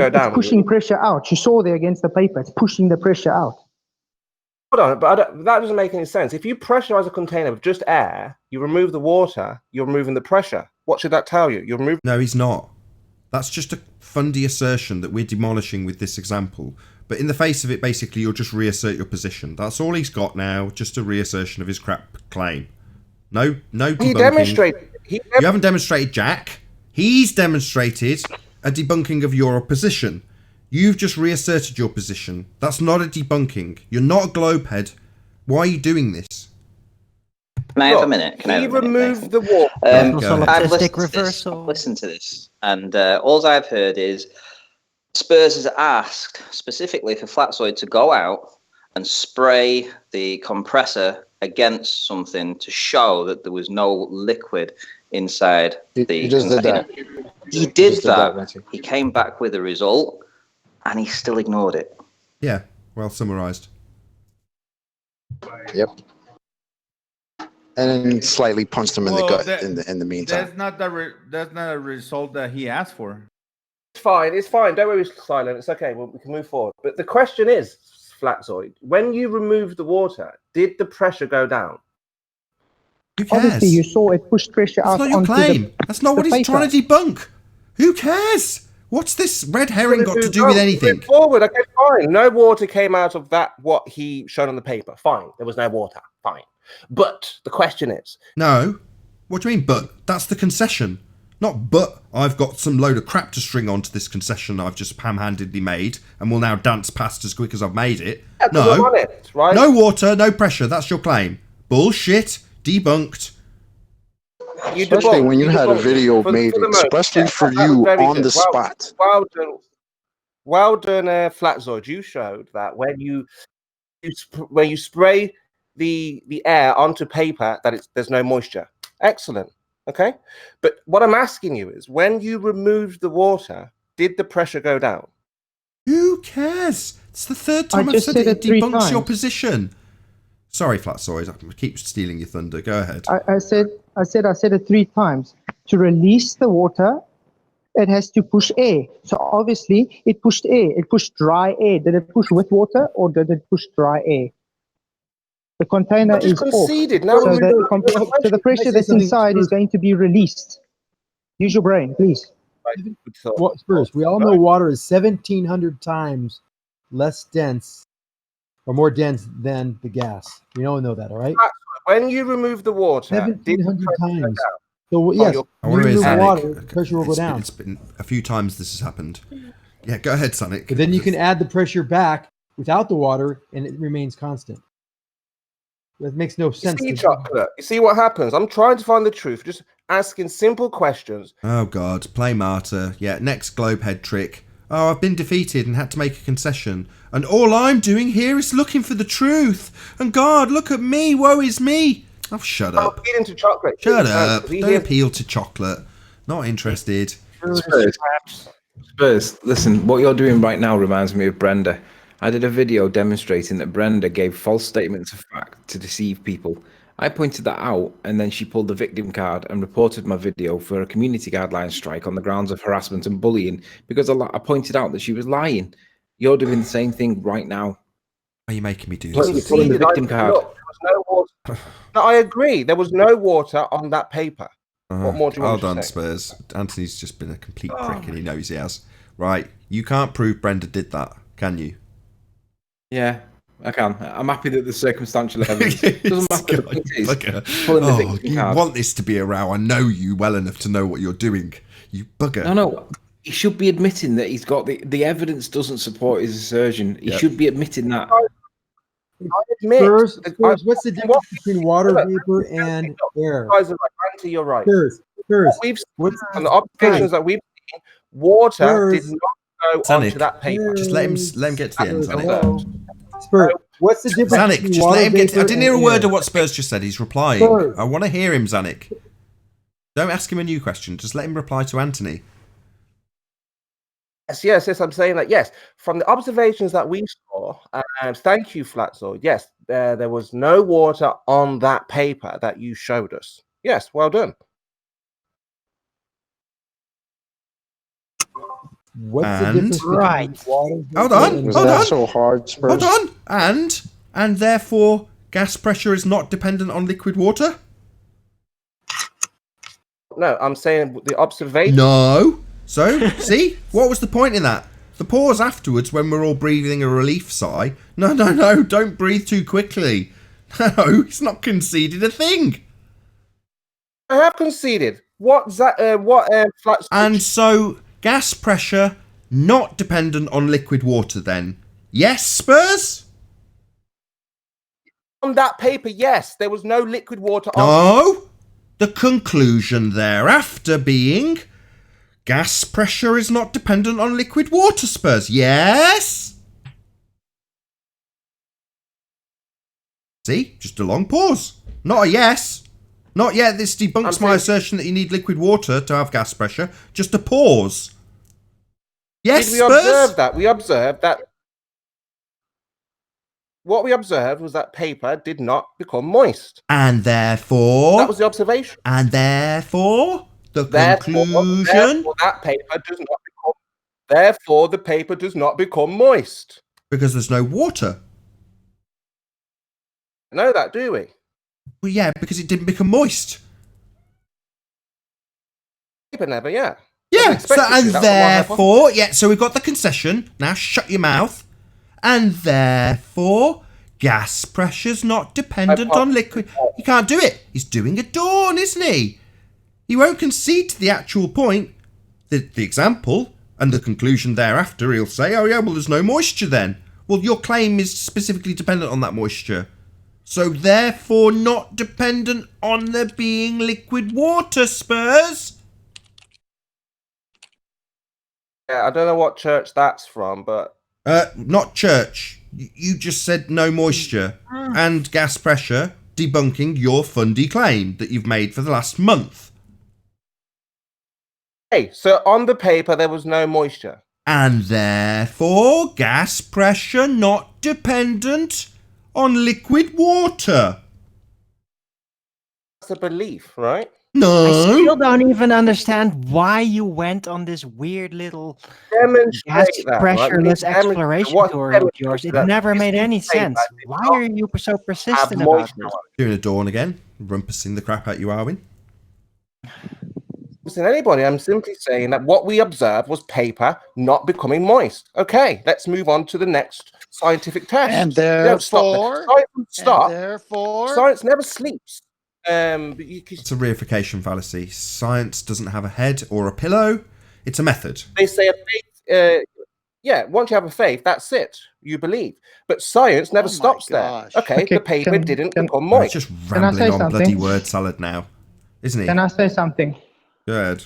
pressure out. You saw there against the paper. It's pushing the pressure out. Hold on, but that doesn't make any sense. If you pressurize a container with just air, you remove the water, you're removing the pressure. What should that tell you? You're removing. No, he's not. That's just a fundy assertion that we're demolishing with this example. But in the face of it, basically, you'll just reassert your position. That's all he's got now, just a reassertion of his crap claim. No debunking. You haven't demonstrated jack. He's demonstrated a debunking of your position. You've just reasserted your position. That's not a debunking. You're not a globehead. Why are you doing this? Can I have a minute? Can I have a minute, removed the water. I've listened to this, and all I've heard is Spurs has asked specifically for Flatzoid to go out and spray the compressor against something to show that there was no liquid inside the container. He did that. He came back with a result, and he still ignored it. Yeah, well summarized. Yep. And then slightly punched him in the gut in the meantime. That's not a result that he asked for. It's fine. It's fine. Don't worry, silent. It's okay. We can move forward. But the question is, Flatzoid, when you removed the water, did the pressure go down? Who cares? Obviously, you saw it push pressure out. That's not your claim. That's not what he's trying to debunk. Who cares? What's this red herring got to do with anything? Forward. Okay, fine. No water came out of that. What he showed on the paper. Fine. There was no water. Fine. But the question is... No. What do you mean, but? That's the concession. Not, but I've got some load of crap to string onto this concession I've just ham-handedly made and will now dance past as quick as I've made it. Yeah, no. On it, right? No water, no pressure. That's your claim. Bullshit. Debunked. Especially when you had a video made expressly for you on the spot. Well done, Flatzoid. You showed that when you spray the air onto paper, that there's no moisture. Excellent. Okay, but what I'm asking you is, when you removed the water, did the pressure go down? Who cares? It's the third time I've said it debunks your position. Sorry, Flatzoid, I keep stealing your thunder. Go ahead. I said it 3 times. To release the water, it has to push air. So obviously, it pushed air. It pushed dry air. Did it push with water or did it push dry air? The container is conceded. Off. So the pressure that's inside is going to be released. Use your brain, please. Well, Spurs, we all know water is 1,700 times less dense or more dense than the gas. We all know that, all right? When you remove the water, 1,700 times. So yes, you remove water, pressure will go down. It's been a few times this has happened. Yeah, go ahead, Sonic. But then you can add the pressure back without the water, and it remains constant. That makes no sense. You see, Chocolate. You see what happens? I'm trying to find the truth, just asking simple questions. Oh, God. Play martyr. Yeah, next globehead trick. Oh, I've been defeated and had to make a concession. And all I'm doing here is looking for the truth. And God, look at me. Woe is me. Oh, shut up. Feed into Chocolate. Shut up. Don't appeal to Chocolate. Not interested. Spurs, listen, what you're doing right now reminds me of Brenda. I did a video demonstrating that Brenda gave false statements of fact to deceive people. I pointed that out, and then she pulled the victim card and reported my video for a community guidelines strike on the grounds of harassment and bullying because I pointed out that she was lying. You're doing the same thing right now. Are you making me do this? You're pulling the victim card. Look, there was no water. No, I agree. There was no water on that paper. What more do you want to say? Hold on, Spurs. Anthony's just been a complete prick, and he knows he has. Right, you can't prove Brenda did that, can you? Yeah, I can. I'm happy that the circumstantial evidence doesn't matter. You want this to be a row. I know you well enough to know what you're doing. You bugger. No. He should be admitting that he's got the evidence doesn't support his assertion. He should be admitting that. I admit. Spurs, what's the difference between water vapor and air? Anti, you're right. Spurs. On the observations that we've seen, water did not go onto that paper. Just let him get to the end, Sonic. Spurs, what's the difference? Zanik, just let him get. I didn't hear a word of what Spurs just said. He's replying. I want to hear him, Zanik. Don't ask him a new question. Just let him reply to Anthony. Yes. I'm saying that. Yes, from the observations that we saw, and thank you, Flatzoid. Yes, there was no water on that paper that you showed us. Yes, well done. What's the difference between Hold on. So hard, Spurs? Hold on. And therefore, gas pressure is not dependent on liquid water? No, I'm saying the observation. No. So, see? What was the point in that? The pause afterwards when we're all breathing a relief sigh. No. Don't breathe too quickly. No, he's not conceded a thing. I have conceded. And so gas pressure not dependent on liquid water then. Yes, Spurs? On that paper, yes. There was no liquid water on. No. The conclusion thereafter being gas pressure is not dependent on liquid water, Spurs. Yes? See? Just a long pause. Not a yes. Not yet. This debunks my assertion that you need liquid water to have gas pressure. Just a pause. Yes, Did we Spurs? observe that? We observed that. What we observed was that paper did not become moist. And therefore... That was the observation. And therefore, the conclusion... Therefore, that paper does not become... Therefore, the paper does not become moist. Because there's no water. Know that, do we? Well, yeah, because it didn't become moist. Paper never, yeah. Yeah, so, and therefore... Yeah, so we've got the concession. Now shut your mouth. And therefore, gas pressure's not dependent on liquid. He can't do it. He's doing a dawn, isn't he? He won't concede to the actual point, the example, and the conclusion thereafter. He'll say, oh yeah, well, there's no moisture then. Well, your claim is specifically dependent on that moisture. So therefore, not dependent on there being liquid water, Spurs. Yeah, I don't know what church that's from, but... Not church. You just said no moisture and gas pressure, debunking your fundy claim that you've made for the last month. Hey, so on the paper there was no moisture. And therefore, gas pressure not dependent on liquid water. That's a belief, right? No. I still don't even understand why you went on this weird little gas pressureless exploration tour of yours. It never made any sense. Why are you so persistent about this? Doing a dawn again, rumpusing the crap out you, Arwin. Listen, anybody, I'm simply saying that what we observed was paper not becoming moist. Okay, let's move on to the next scientific test. And therefore, science never sleeps. It's a reification fallacy. Science doesn't have a head or a pillow. It's a method. They say a faith, once you have a faith, that's it. You believe. But science never stops there. Okay, the paper didn't become moist. He's just rambling on bloody word salad now, isn't he? Can I say something? Good.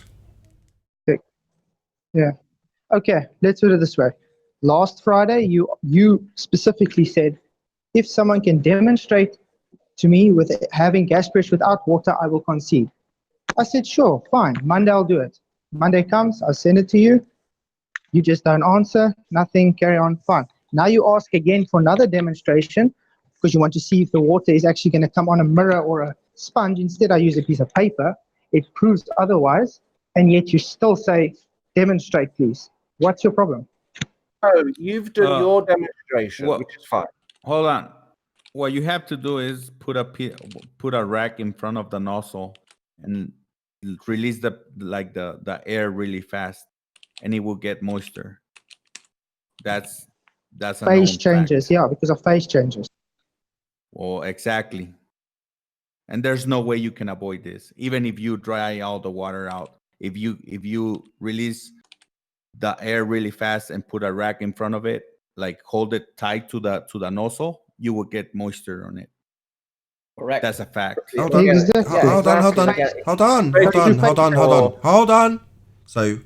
Yeah. Okay, let's put it this way. Last Friday, you specifically said, if someone can demonstrate to me with having gas pressure without water, I will concede. I said, sure, fine. Monday, I'll do it. Monday comes, I'll send it to you. You just don't answer, nothing, carry on, fine. Now you ask again for another demonstration because you want to see if the water is actually going to come on a mirror or a sponge. Instead, I use a piece of paper. It proves otherwise, and yet you still say, demonstrate, please. What's your problem? Oh, you've done your demonstration, which is fine. Hold on. What you have to do is put a rack in front of the nozzle and release the air really fast, and it will get moisture. That's a phase changes, yeah, because of phase changes. Well, exactly. And there's no way you can avoid this, even if you dry all the water out. If you release the air really fast and put a rack in front of it, like hold it tight to the nozzle, you will get moisture on it. Correct. That's a fact. Hold on. So,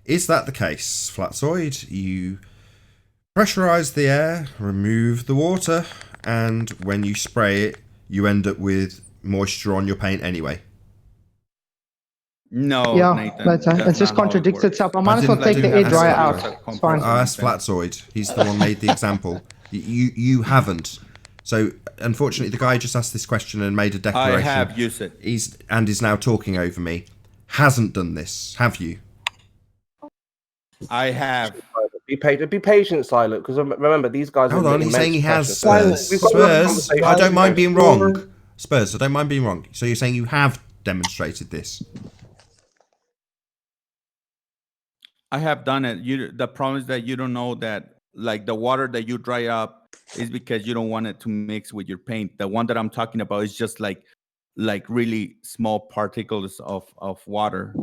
is that the case, Flatzoid? You pressurize the air, remove the water, and when you spray it, you end up with moisture on your paint anyway. No, yeah, Nathan, it just contradicts itself. I might as well take the air dryer out. It's fine. That's Flatzoid. He's the one made the example. You haven't. So unfortunately, the guy just asked this question and made a declaration. I have used it. He's now talking over me. Hasn't done this, have you? I have. Be patient, Silent, because remember these guys. Hold on, he's saying he has Spurs. Spurs. I don't mind being wrong. Spurs. I don't mind being wrong. So you're saying you have demonstrated this? I have done it. The problem is that you don't know that, like, the water that you dry up is because you don't want it to mix with your paint. The one that I'm talking about is just like like really small particles of water.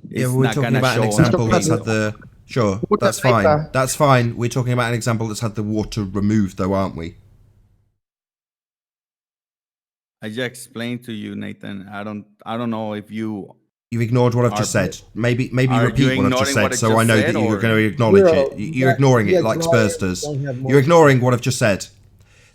Yeah, we're talking about an example that's had the... Sure, that's fine. That's fine. We're talking about an example that's had the water removed, though, aren't we? I just explained to you, Nathan. I don't know if you've ignored what I've just said. Maybe repeat what I've just said, so I know that you're going to acknowledge it. You're ignoring it like Spurs does. You're ignoring what I've just said.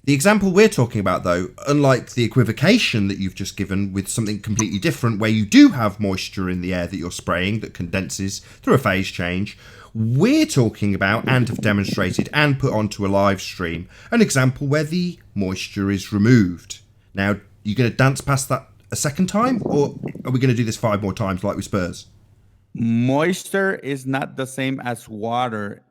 The example we're talking about, though, unlike the equivocation that you've just given with something completely different, where you do have moisture in the air that you're spraying that condenses through a phase change, we're talking about, and have demonstrated and put onto a live stream, an example where the moisture is removed. Now, you're going to dance past that a second time, or are we going to do this 5 more times like with Spurs? Moisture is not the same as water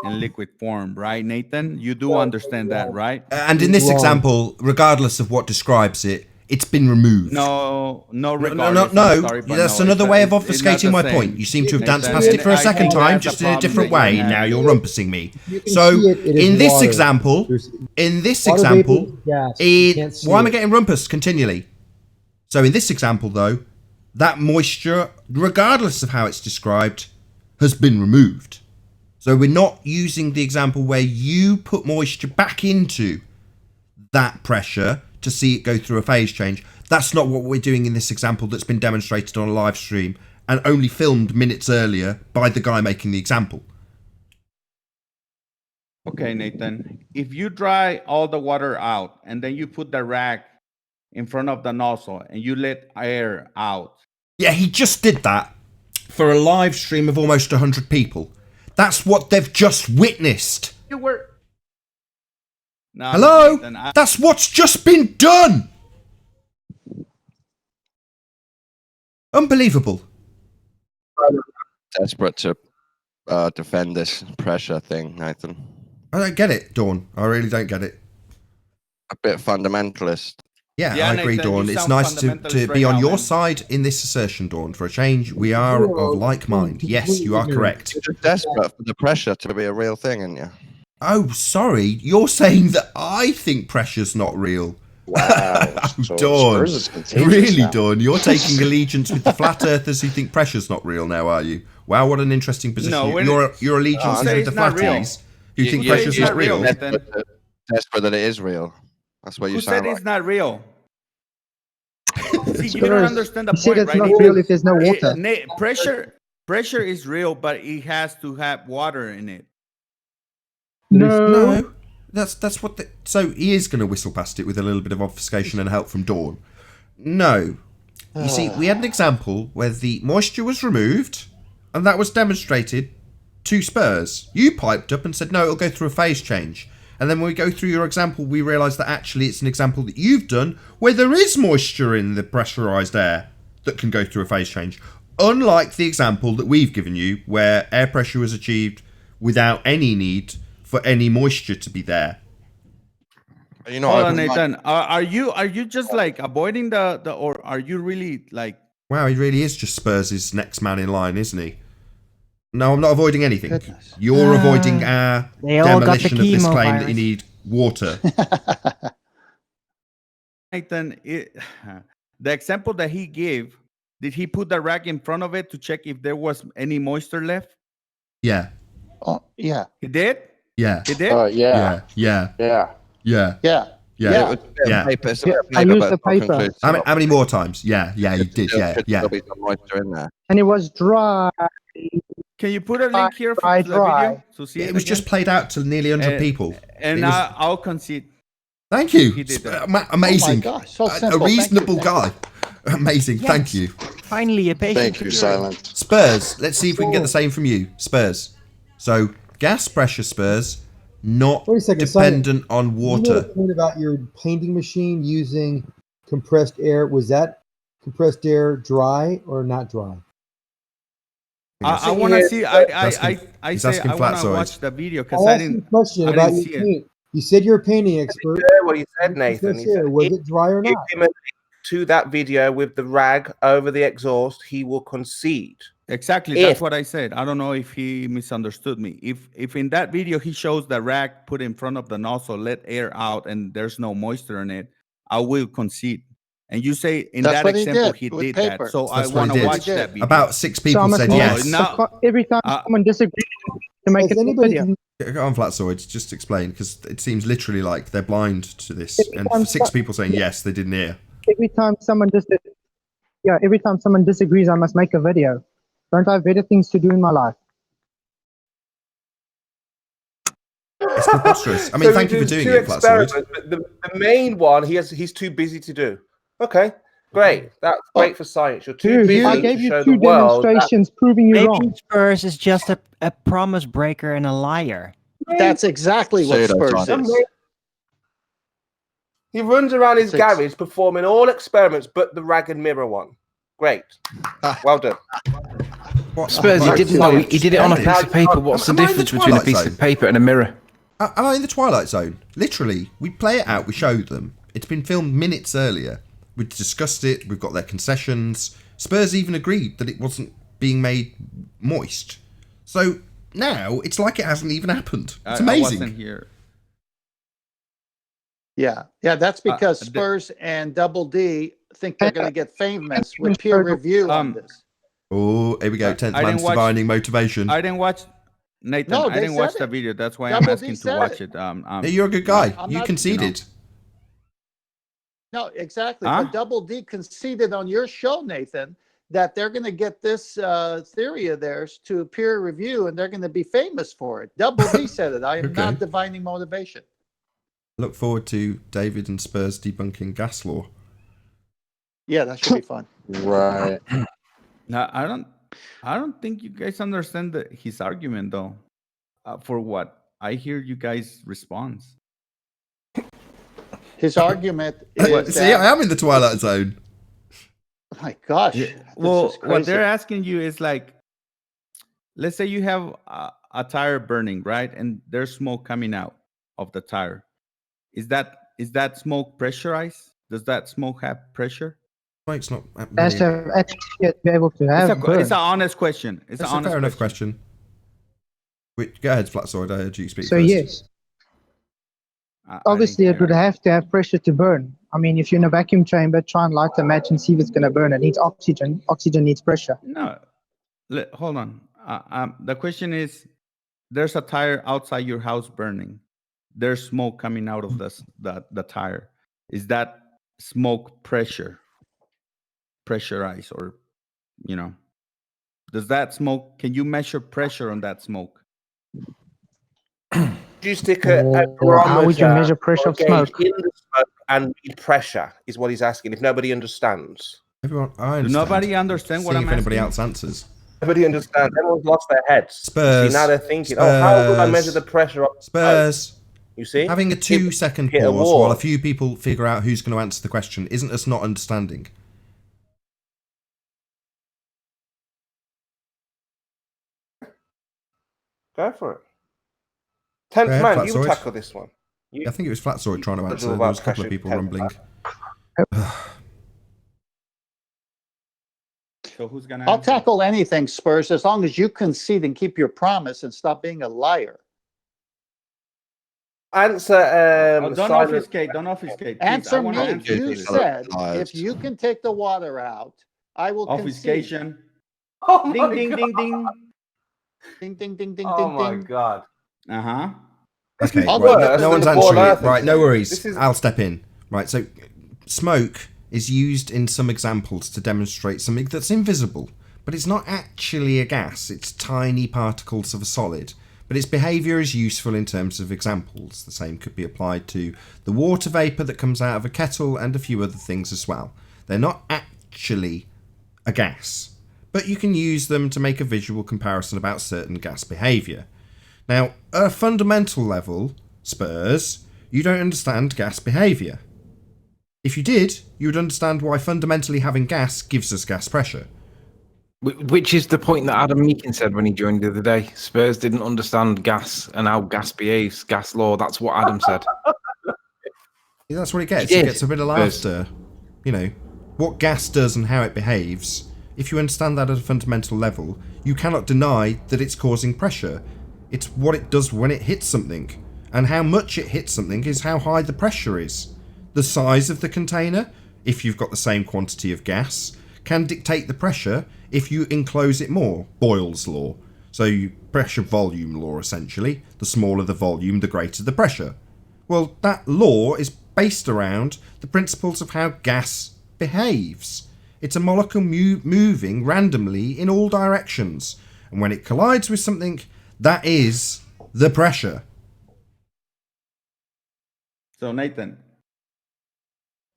in liquid form, right, Nathan? You do understand that, right? And in this example, regardless of what describes it, it's been removed. No. That's another way of obfuscating my point. You seem to have danced past it for a second time, just in a different way. Now you're rumpusing me. So in this example, why am I getting rumpus continually? So in this example, though, that moisture, regardless of how it's described, has been removed. So we're not using the example where you put moisture back into that pressure to see it go through a phase change. That's not what we're doing in this example that's been demonstrated on a live stream and only filmed minutes earlier by the guy making the example. Okay, Nathan. If you dry all the water out and then you put the rag in front of the nozzle and you let air out. Yeah, he just did that for a live stream of almost 100 people. That's what they've just witnessed. You were... No, hello? Nathan, that's what's just been done. Unbelievable. Desperate to defend this pressure thing, Nathan. I don't get it, Dawn. I really don't get it. A bit fundamentalist. Yeah, I agree, Nathan, Dawn. It's nice to be on your side in this assertion, Dawn. For a change, we are of like mind. Yes, you are correct. You're just desperate for the pressure to be a real thing, aren't you? Oh, sorry. You're saying that I think pressure's not real. Wow. So Dawn. Really, Dawn? You're taking allegiance with the flat earthers who think pressure's not real now, are you? Wow, what an interesting position. No, your allegiance with the flatties who think pressure's not real. Desperate that it is real. That's what you sound like. Who said it's not real? See, you don't understand the point, it's right? Not real if there's no water. Pressure is real, but it has to have water in it. No. That's what. So he is going to whistle past it with a little bit of obfuscation and help from Dawn. No, you see, we had an example where the moisture was removed, and that was demonstrated to Spurs. You piped up and said no, it'll go through a phase change. And then when we go through your example, we realise that actually it's an example that you've done where there is moisture in the pressurised air that can go through a phase change. Unlike the example that we've given you where air pressure was achieved without any need for any moisture to be there. Hold on, Nathan. Are you just like avoiding the or are you really like... Wow, he really is just Spurs' next man in line, isn't he? No, I'm not avoiding anything. Goodness. You're avoiding our demolition of this claim that you need water. Nathan, the example that he gave, did he put the rag in front of it to check if there was any moisture left? Yeah. Oh, yeah. He did? Yeah. He did? Yeah. I used the paper. How many more times? Yeah, you did. Yeah. And it was dry. Can you put a link here for the video to see it? It was just played out to nearly 100 people. And I'll concede. Thank you. He did that. Amazing. Oh my gosh, so simple. A reasonable guy. Amazing. Yes. Thank you. Finally, a patient. Thank you, Silent. Spurs. Let's see if we can get the same from you. Spurs. So gas pressure, Spurs, not dependent on water. You know the point about your painting machine using compressed air. Was that compressed air dry or not dry? I want to see. I want to watch the video because I didn't. Question about your paint. You said you're a painting expert. What he said, Nathan. He said, was it dry or not? To that video with the rag over the exhaust, he will concede. Exactly, that's what I said. I don't know if he misunderstood me. If in that video he shows the rag put in front of the nozzle, let air out, and there's no moisture in it, I will concede. And you say in That's that what he example did he with did paper. that. So I That's what want he to did. watch that video. About 6 people So said must yes. now, every time someone disagrees to make Has it a anybody video. Go on, Flatsoid, just explain, because it seems literally like they're blind to this. Every And time for 6 people saying yes, they didn't hear. Every time someone disagrees, I must make a video. Don't I have better things to do in my life? It's preposterous. I mean, So thank he you for did doing two it, Flatsoid. experiments, but the main one he's too busy to do. Okay, great. That's great for science. You're too busy I gave to you show 2 the world that demonstrations proving you Maybe wrong. Spurs is just a promise breaker and a liar. That's exactly what Spurs is. he runs around his garage performing all experiments but the rag and mirror one. Great. Well done. Spurs, he didn't know. He did it on a piece of paper. What's the difference between a piece of paper and a mirror? Am I in the Twilight Zone? Literally, we play it out, we show them. It's been filmed minutes earlier. We discussed it, we've got their concessions. Spurs even agreed that it wasn't being made moist. So now it's like it hasn't even happened. It's amazing. I wasn't here. Yeah, that's because Spurs and Double D think they're going to get famous with peer review on this. Oh, here we go. 10th man's divining motivation. I didn't watch Nathan. No, I didn't watch the video. That's why I'm asking to watch it. Hey, you're a good guy. You not- conceded. No, exactly. But Double D conceded on your show, Nathan, that they're going to get this theory of theirs to peer review and they're going to be famous for it. Double D said it. I am not divining motivation. Look forward to David and Spurs debunking gas law. Yeah, that should be fun. Right. No, I don't think you guys understand his argument though. For what I hear, you guys respond. His argument is See, I am in the Twilight Zone. Oh my gosh. Yeah. Well, what they're asking you is like, let's say you have a tire burning, right? And there's smoke coming out of the tire. Is that smoke pressurized? Does that smoke have pressure? It's not. Has to actually be able to have. It's an honest question. It's a an honest fair enough question. Go ahead, Flatsoid. I heard you speak So first. yes. Obviously, it would have to have pressure to burn. I mean, if you're in a vacuum chamber, try and light a match and see if it's going to burn. It needs oxygen. Oxygen needs pressure. No, hold on. The question is, there's a tire outside your house burning. There's smoke coming out of the tire. Is that smoke pressurized, or does that smoke? Can you measure pressure on that smoke? You stick a how would you measure pressure of smoke? In the smoke and read pressure is what he's asking. If nobody understands, everyone, I understand. Nobody understand what I'm asking. If anybody else answers, nobody understands. Everyone's lost their heads. Spurs. See, now they're thinking, how would I measure the pressure of Spurs? You see, having a 2-second pause while a few people figure out who's going to answer the question isn't us not understanding. Go for it. 10th man, you tackle this one. I think it was Flatsoid trying to answer. There was a couple of people rumbling. So who's gonna? I'll tackle anything, Spurs, as long as you concede and keep your promise and stop being a liar. Answer. Don't obfuscate. Don't obfuscate. Answer me. You said if you can take the water out, I will obfuscation. Oh ding ding ding ding. Ding ding ding ding. Oh my god. Okay, right, no one's answering it. Right, no worries. I'll step in. Right, so smoke is used in some examples to demonstrate something that's invisible, but it's not actually a gas. It's tiny particles of a solid. But its behaviour is useful in terms of examples. The same could be applied to the water vapour that comes out of a kettle and a few other things as well. They're not actually a gas, but you can use them to make a visual comparison about certain gas behaviour. Now, at a fundamental level, Spurs, you don't understand gas behaviour. If you did, you would understand why fundamentally having gas gives us gas pressure. Which is the point that Adam Meakin said when he joined the other day. Spurs didn't understand gas and how gas behaves, gas law. That's what Adam said. Yeah, that's what it gets. It gets a bit of laughter. You know, what gas does and how it behaves. If you understand that at a fundamental level, you cannot deny that it's causing pressure. It's what it does when it hits something. And how much it hits something is how high the pressure is. The size of the container if you've got the same quantity of gas, can dictate the pressure if you enclose it more. Boyle's law. So pressure volume law, essentially. The smaller the volume, the greater the pressure. Well, that law is based around the principles of how gas behaves. It's a molecule moving randomly in all directions. And when it collides with something, that is the pressure. So Nathan,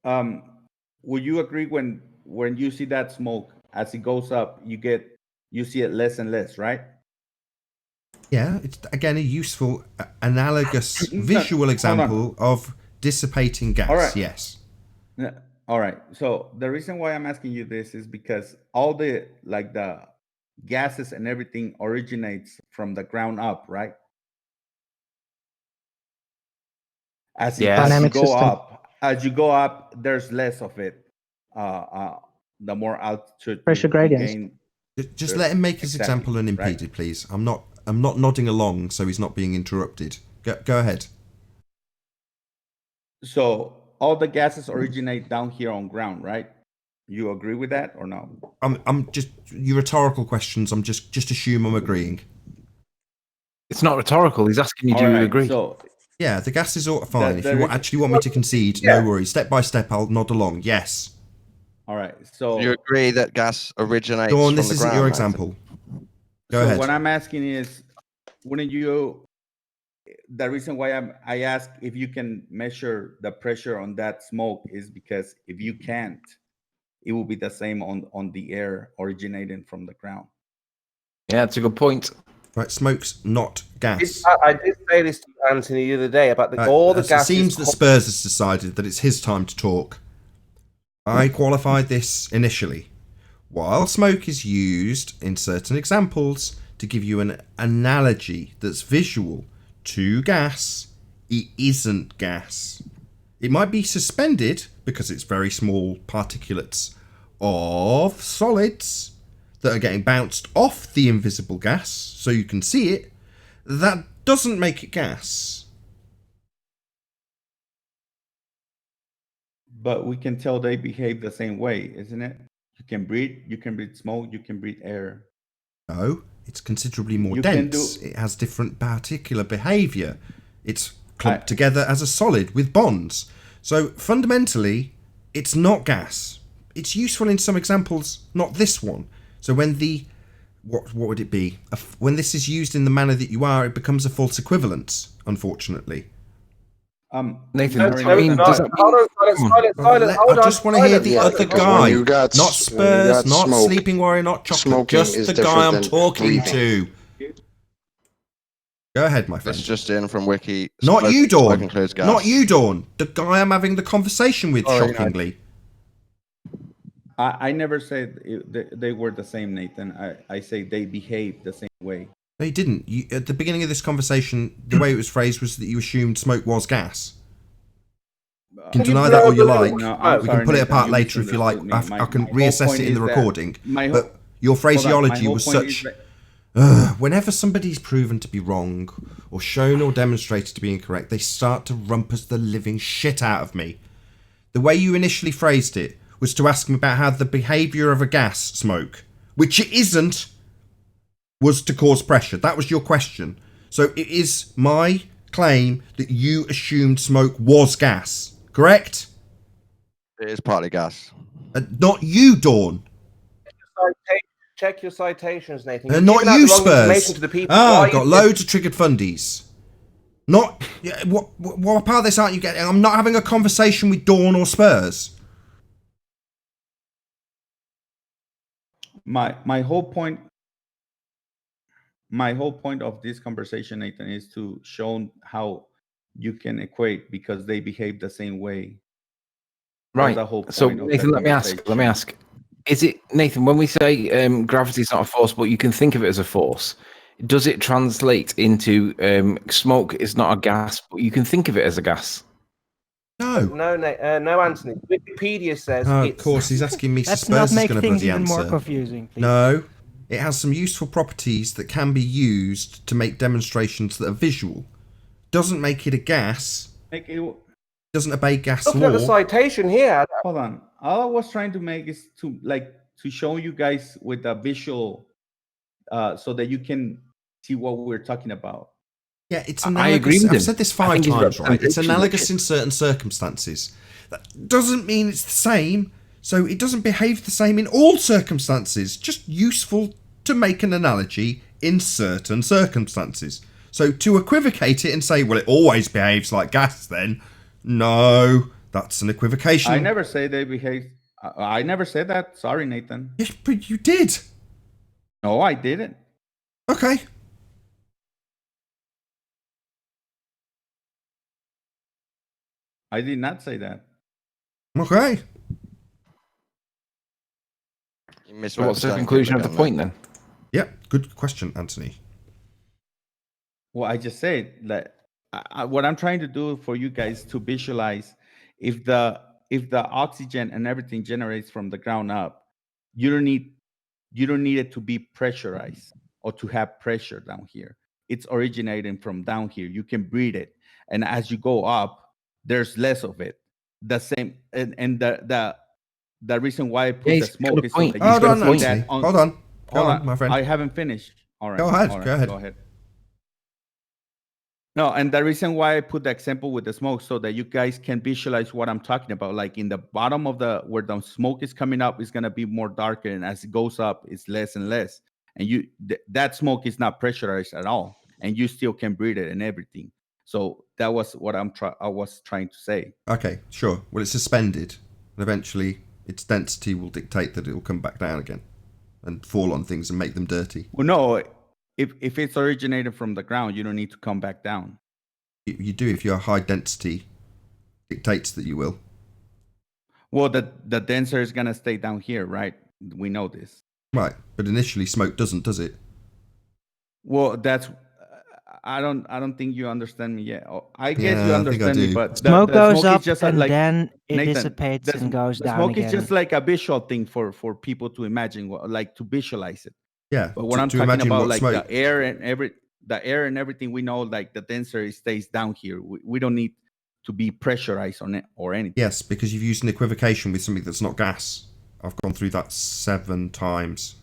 would you agree when you see that smoke, as it goes up, you see it less and less, right? Yeah, it's again a useful analogous visual example of dissipating gas. All right. Yes. Yeah. All right. So the reason why I'm asking you this is because all the gases and everything originates from the ground up, right? As you go up, there's less of it. The more altitude pressure gradients. Just let him make his example unimpeded, right? Please. I'm not nodding along, so he's not being interrupted. Go ahead. So all the gases originate down here on ground, right? You agree with that or no? I'm just your rhetorical questions. I'm just assume I'm agreeing. It's not rhetorical. He's asking you, do you agree? So yeah, the gases are fine. If you actually want me to concede, no worries. Step by step, I'll nod along. Yes. All right. So you agree that gas originates Dawn, from this the isn't ground, your Nathan? example. Go ahead. What I'm asking is, wouldn't you? The reason why I ask if you can measure the pressure on that smoke is because if you can't, it will be the same on the air originating from the ground. Yeah, that's a good point. Right, smoke's not gas. I did say this to Anthony the other day about all the gases. It seems that Spurs has decided that it's his time to talk. I qualified this initially. While smoke is used in certain examples to give you an analogy that's visual to gas, it isn't gas. It might be suspended because it's very small particulates of solids that are getting bounced off the invisible gas so you can see it. That doesn't make it gas. But we can tell they behave the same way, isn't it? You can breathe smoke, you can breathe air. No, it's considerably more dense. It has different particular behaviour. It's clumped together as a solid with bonds. So fundamentally, it's not gas. It's useful in some examples, not this one. So when what would it be? When this is used in the manner that you are, it becomes a false equivalence, unfortunately. Nathan, I just want to hear the other guy, not Spurs, not smoke, Sleeping Warrior, not Chocolate, just the guy I'm talking to. Go ahead, my friend. It's just in from Wiki. Not you, Dawn. Includes gas. Not you, Dawn. The guy I'm having the conversation with, shockingly. I never said they were the same, Nathan. I say they behave the same way. No, you didn't. At the beginning of this conversation, the way it was phrased was that you assumed smoke was gas. You can deny that all you like. No, we can pull it apart later if you like. I can reassess it in the recording. But your phraseology was such... whenever somebody's proven to be wrong, or shown or demonstrated to be incorrect, they start to rumpus the living shit out of me. The way you initially phrased it was to ask me about how the behaviour of a gas, smoke, which it isn't, was to cause pressure. That was your question. So it is my claim that you assumed smoke was gas, correct? It is partly gas. Not you, Dawn. Check your citations, Nathan. Not you, Spurs. To the people. I've got loads of triggered fundies. Not what part of this aren't you getting? I'm not having a conversation with Dawn or Spurs. My whole point of this conversation, Nathan, is to show how you can equate because they behave the same way. Right. So Nathan, let me ask. Is it, Nathan, when we say gravity is not a force, but you can think of it as a force, does it translate into smoke is not a gas, but you can think of it as a gas? No. No, Anthony. Wikipedia says of course, he's asking me. Let's not make things even answer. more confusing, please. No. It has some useful properties that can be used to make demonstrations that are visual. Doesn't make it a gas. Doesn't obey gas Looking law. at the citation here. Hold on. All I was trying to make is to show you guys with a visual, so that you can see what we're talking about. Yeah, it's analogous. I agree with I've said this 5 times, right? It's analogous in certain circumstances. That doesn't mean it's the same, so it doesn't behave the same in all circumstances. Just useful to make an analogy in certain circumstances. So to equivocate it and say, well, it always behaves like gas then, no, that's an equivocation. I never say they behave. I never said that. Sorry, Nathan. Yes, but you did. No, I didn't. Okay. I did not say that. Okay. So what's the conclusion of the point then? Yeah, good question, Anthony. Well, I just said that what I'm trying to do for you guys to visualize, if the oxygen and everything generates from the ground up, you don't need it to be pressurized or to have pressure down here. It's originating from down here. You can breathe it, and as you go up, there's less of it. The same, and the reason why I put the smoke is so that hold on, my friend. I haven't finished. All right. Go ahead. Go ahead. No, and the reason why I put the example with the smoke so that you guys can visualize what I'm talking about. Like in the bottom of where the smoke is coming up is gonna be more darker, and as it goes up, it's less and less. And that smoke is not pressurized at all, and you still can breathe it and everything. So that was what I was trying to say. Okay, sure. Well, it's suspended, and eventually its density will dictate that it will come back down again and fall on things and make them dirty. Well, no. If it's originated from the ground, you don't need to come back down. You do if your high density dictates that you will. Well, the denser is gonna stay down here, right? We know this. Right, but initially smoke doesn't, does it? Well, that's I don't think you understand me yet. I guess you understand me, but smoke goes up just and like, then it Nathan, dissipates and goes down smoke again. is just like a visual thing for people to imagine, like to visualize it. Yeah, but when I'm talking about like the air and everything, we know like the denser it stays down here. We don't need to be pressurized on it or anything. Yes, because you've used an equivocation with something that's not gas. I've gone through that 7 times.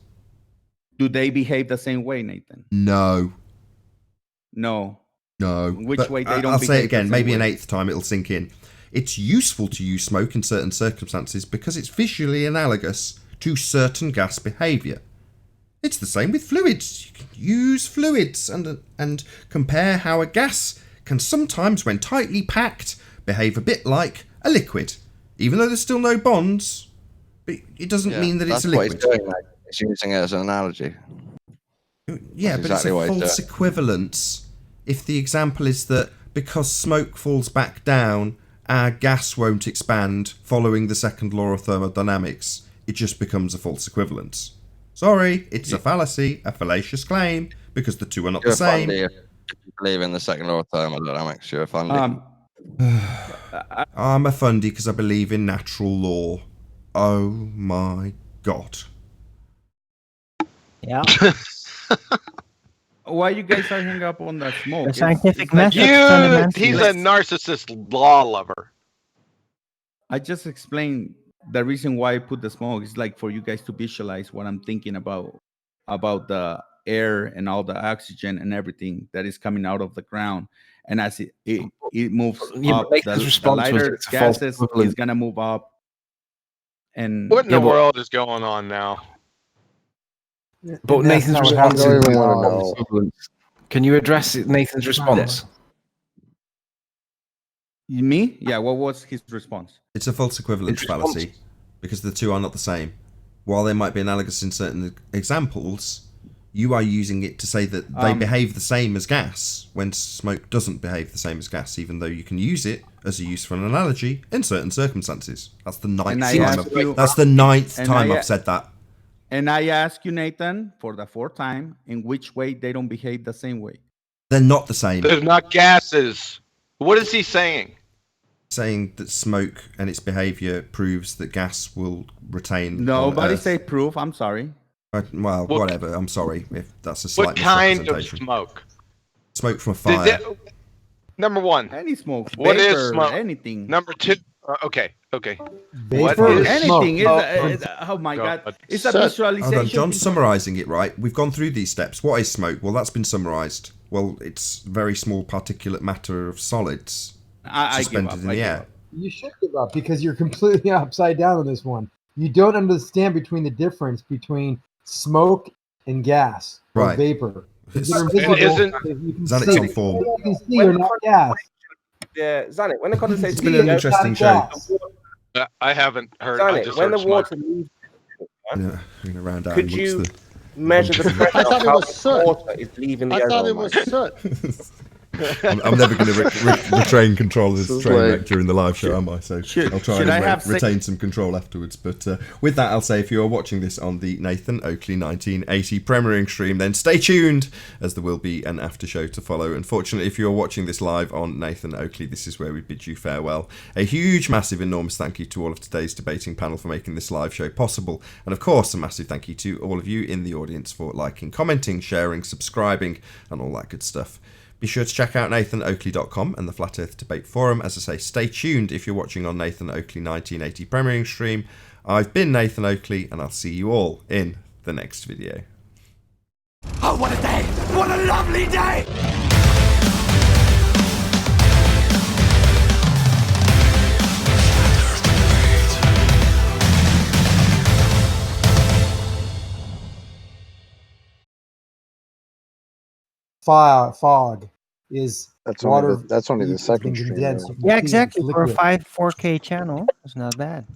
Do they behave the same way, Nathan? No. Which way they don't? I'll say it again. Maybe an 8th time it'll sink in. It's useful to use smoke in certain circumstances because it's visually analogous to certain gas behavior. It's the same with fluids. You can use fluids and compare how a gas can sometimes, when tightly packed, behave a bit like a liquid. Even though there's still no bonds, but it doesn't mean that it's a liquid. That's what he's doing, mate. He's using it as an analogy. Yeah, but it's a false equivalence. If the example is that because smoke falls back down, our gas won't expand following the second law of thermodynamics, it just becomes a false equivalence. Sorry, it's a fallacy, a fallacious claim, because the two are not the same. If you believe in the second law of thermodynamics, you're a fundy. I'm a fundy because I believe in natural law. Oh my god. Yeah. Why you guys are hung up on that smoke? The scientific it's method. He's a narcissist law lover. I just explained the reason why I put the smoke is like for you guys to visualize what I'm thinking about the air and all the oxygen and everything that is coming out of the ground. And as it moves up, the lighter gases is going to move up. And what in the world is going on now? But Nathan's response is, can you address Nathan's response? Me? Yeah, what was his response? It's a false equivalence fallacy because the two are not the same. While they might be analogous in certain examples, you are using it to say that they behave the same as gas when smoke doesn't behave the same as gas, even though you can use it as a useful analogy in certain circumstances. That's the 9th time I've said that. And I ask you, Nathan, for the 4th time, in which way they don't behave the same way? They're not the same. They're not gases. What is he saying? Saying that smoke and its behavior proves that gas will retain. Nobody say proof. I'm sorry. Well, whatever. I'm sorry if that's a slight misrepresentation. What kind of smoke? Smoke from a fire. Number one. Any smoke. What vapor, is smoke? Anything. Number two. Okay. Vapor, anything. Oh my God. It's a visualization. Hold on, John's summarising it, right? We've gone through these steps. What is smoke? Well, that's been summarised. Well, it's very small particulate matter of solids suspended in the air. You should give up because you're completely upside down on this one. You don't understand between the difference between smoke and gas or right. vapor. Zanet's on form. You can see you're not gas. Yeah, Zanet, when the condensation... It's been an interesting show. I haven't heard. Zanet, I just when heard the smoke. water leaves... Yeah, I'm gonna round out. Could you measure the pressure of how the water is leaving the ozone? I thought it was soot. I'm never going to retain control of this train wreck during the live show, am I? So I'll try and retain some control afterwards. But with that, I'll say if you are watching this on the Nathan Oakley 1980 premiering stream, then stay tuned, as there will be an after show to follow. Unfortunately, if you are watching this live on Nathan Oakley, this is where we bid you farewell. A huge, massive, enormous thank you to all of today's debating panel for making this live show possible. And of course, a massive thank you to all of you in the audience for liking, commenting, sharing, subscribing, and all that good stuff. Be sure to check out NathanOakley.com and the Flat Earth Debate Forum. As I say, stay tuned if you're watching on Nathan Oakley 1980 premiering stream. I've been Nathan Oakley, and I'll see you all in the next video. Oh, what a day! What a lovely day! Fog is water. That's only the second stream. Yeah, exactly. For a 4K channel, it's not bad.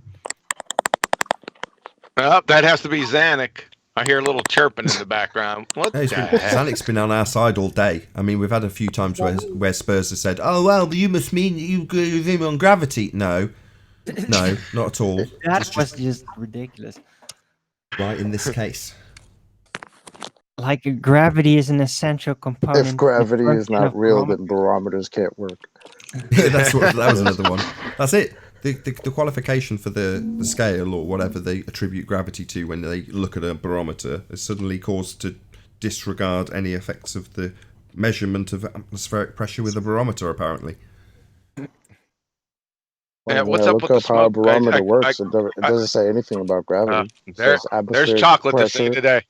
Oh, that has to be Zanuck. I hear a little chirping in the background. What the heck? Zanuck's been on our side all day. I mean, we've had a few times where Spurs have said, "Oh well, you must mean you agree with him on gravity." No, not at all. That was just ridiculous. Right in this case. Like gravity is an essential component. If gravity is not real, then barometers can't work. That was another one. That's it. The qualification for the scale or whatever they attribute gravity to when they look at a barometer is suddenly caused to disregard any effects of the measurement of atmospheric pressure with a barometer, apparently. Yeah, what's up with the smoke? How a barometer works. It doesn't say anything about gravity. There's chocolate to see today.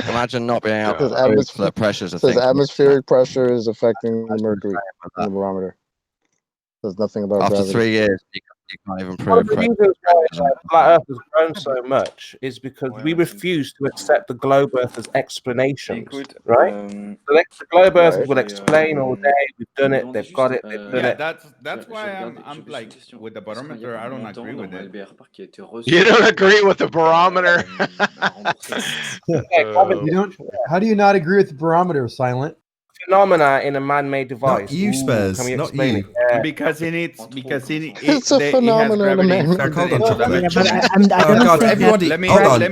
Imagine not being able to prove that pressures a thing. Atmospheric pressure is affecting the mercury in the barometer. There's nothing about After gravity. 3 years, you can't even One of prove the reasons why Flat Earth has grown so much is because we refuse to accept the Globe Earthers' explanations, right? The Globe Earthers will explain all day, we've done it, they've got it, they've done it. That's why I'm like, with the barometer, I don't agree with it. You don't agree with the barometer? How do you not agree with the barometer, Silent? Phenomena in a man-made device. Not you, Spurs. Not you. Because It's a phenomenon. God, everybody, hold on.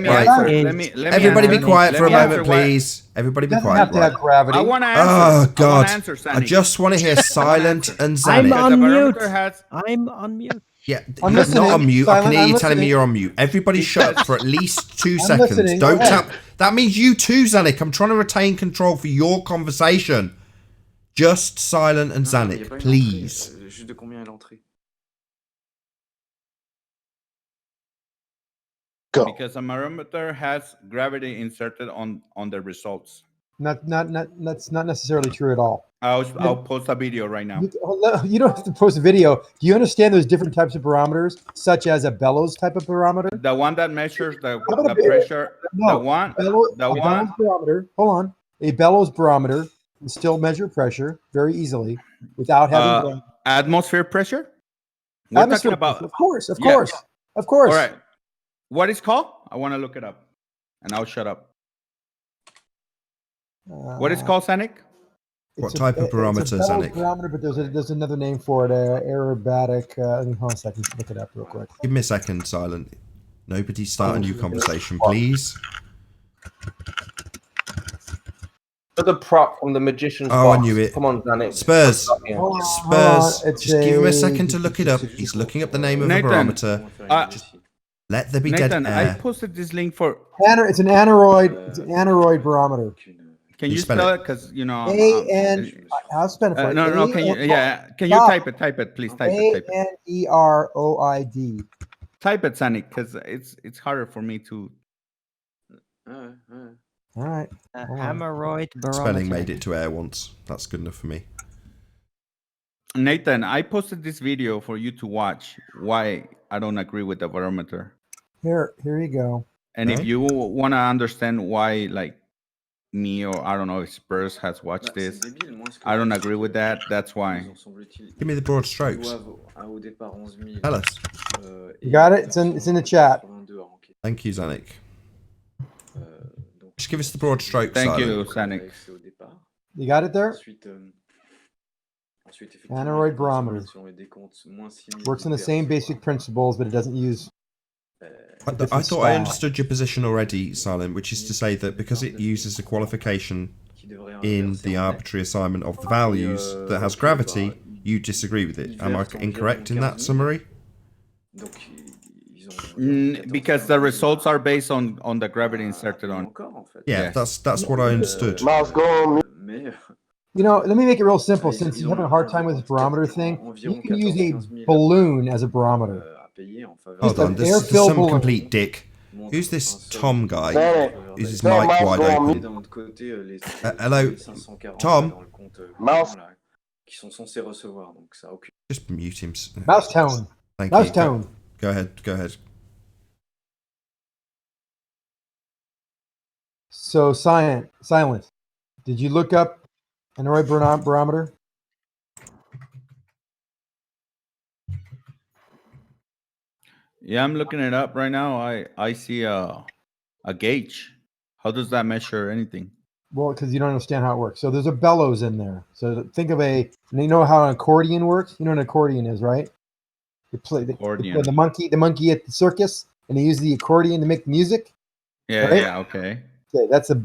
Everybody be quiet for a moment, please. Everybody be quiet. Gravity. I want to answer. Oh, God. I just want to hear Silent and Zanuck. I'm on mute. I'm on mute. Yeah, you're not on mute. I can hear you telling me you're on mute. Everybody shut up for at least 2 seconds. Don't tap. That means you too, Zanuck. I'm trying to retain control for your conversation. Just Silent and Zanuck, please. Go. Because a barometer has gravity inserted on the results. That's not necessarily true at all. I'll post a video right now. You don't have to post a video. Do you understand there's different types of barometers, such as a bellows type of barometer? The one that measures the pressure. No, the bellows barometer. Hold on. A bellows barometer can still measure pressure very easily without having atmosphere pressure. We're talking about, of course. All right. What is called? I want to look it up, and I'll shut up. What is called, Zanuck? What type of barometer, Zanuck? Barometer, but there's another name for it. Aerobatic. Hold on a second. Look it up real quick. Give me a second, Silent. Nobody start a new conversation, please. The prop from the magician's box. I knew it. Come on, Zanuck. Spurs. Just give him a second to look it up. He's looking up the name of the barometer. Let there be Nathan, dead air. I posted this link for. It's an aneroid. It's an aneroid barometer. Can you spell it? Because I'll spell it for you. No. Can you type it? Type it, please. Type it. Aneroid. Type it, Sonic, because it's harder for me to. All right. Aneroid barometer. Spelling made it to air once. That's good enough for me. Nathan, I posted this video for you to watch. Why I don't agree with the barometer. Here you go. And if you want to understand why, like me, or I don't know if Spurs has watched this, I don't agree with that. That's why. Give me the broad strokes. Tell us. You got it? It's in the chat. Thank you, Zanik. Just give us the broad strokes. Thank you, Zanik. You got it there? Aneroid barometer. Works on the same basic principles, but it doesn't use... I thought I understood your position already, Silent, which is to say that because it uses a qualification in the arbitrary assignment of the values that has gravity, you disagree with it. Am I incorrect in that summary? Because the results are based on the gravity inserted on. Yeah, that's what I understood. You know, let me make it real simple. Since you're having a hard time with this barometer thing, you can use a balloon as a barometer. Hold on, this is some balloon. Complete dick. Who's this Tom guy? Is his mic wide open? Hello, Tom? Just mute him. Mouse tone. Thank Mouse you. tone. Go ahead. So, silent. Did you look up Aneroid barometer? Yeah, I'm looking it up right now. I see a gauge. How does that measure anything? Well, because you don't understand how it works. So there's a bellows in there. So think of you know how an accordion works? You know what an accordion is, right? You play the monkey at the circus, and they use the accordion to make music. Yeah, right? yeah, okay. Okay, that's a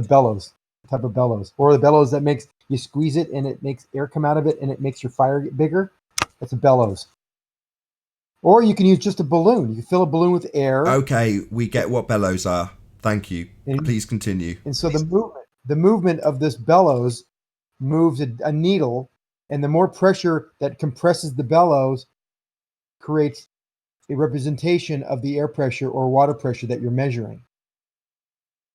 bellows, type of bellows. Or the bellows that makes you squeeze it and it makes air come out of it and it makes your fire get bigger. That's a bellows. Or you can use just a balloon. You can fill a balloon with air. Okay, we get what bellows are. Thank you. Please continue. And so the movement of this bellows moves a needle, and the more pressure that compresses the bellows creates a representation of the air pressure or water pressure that you're measuring.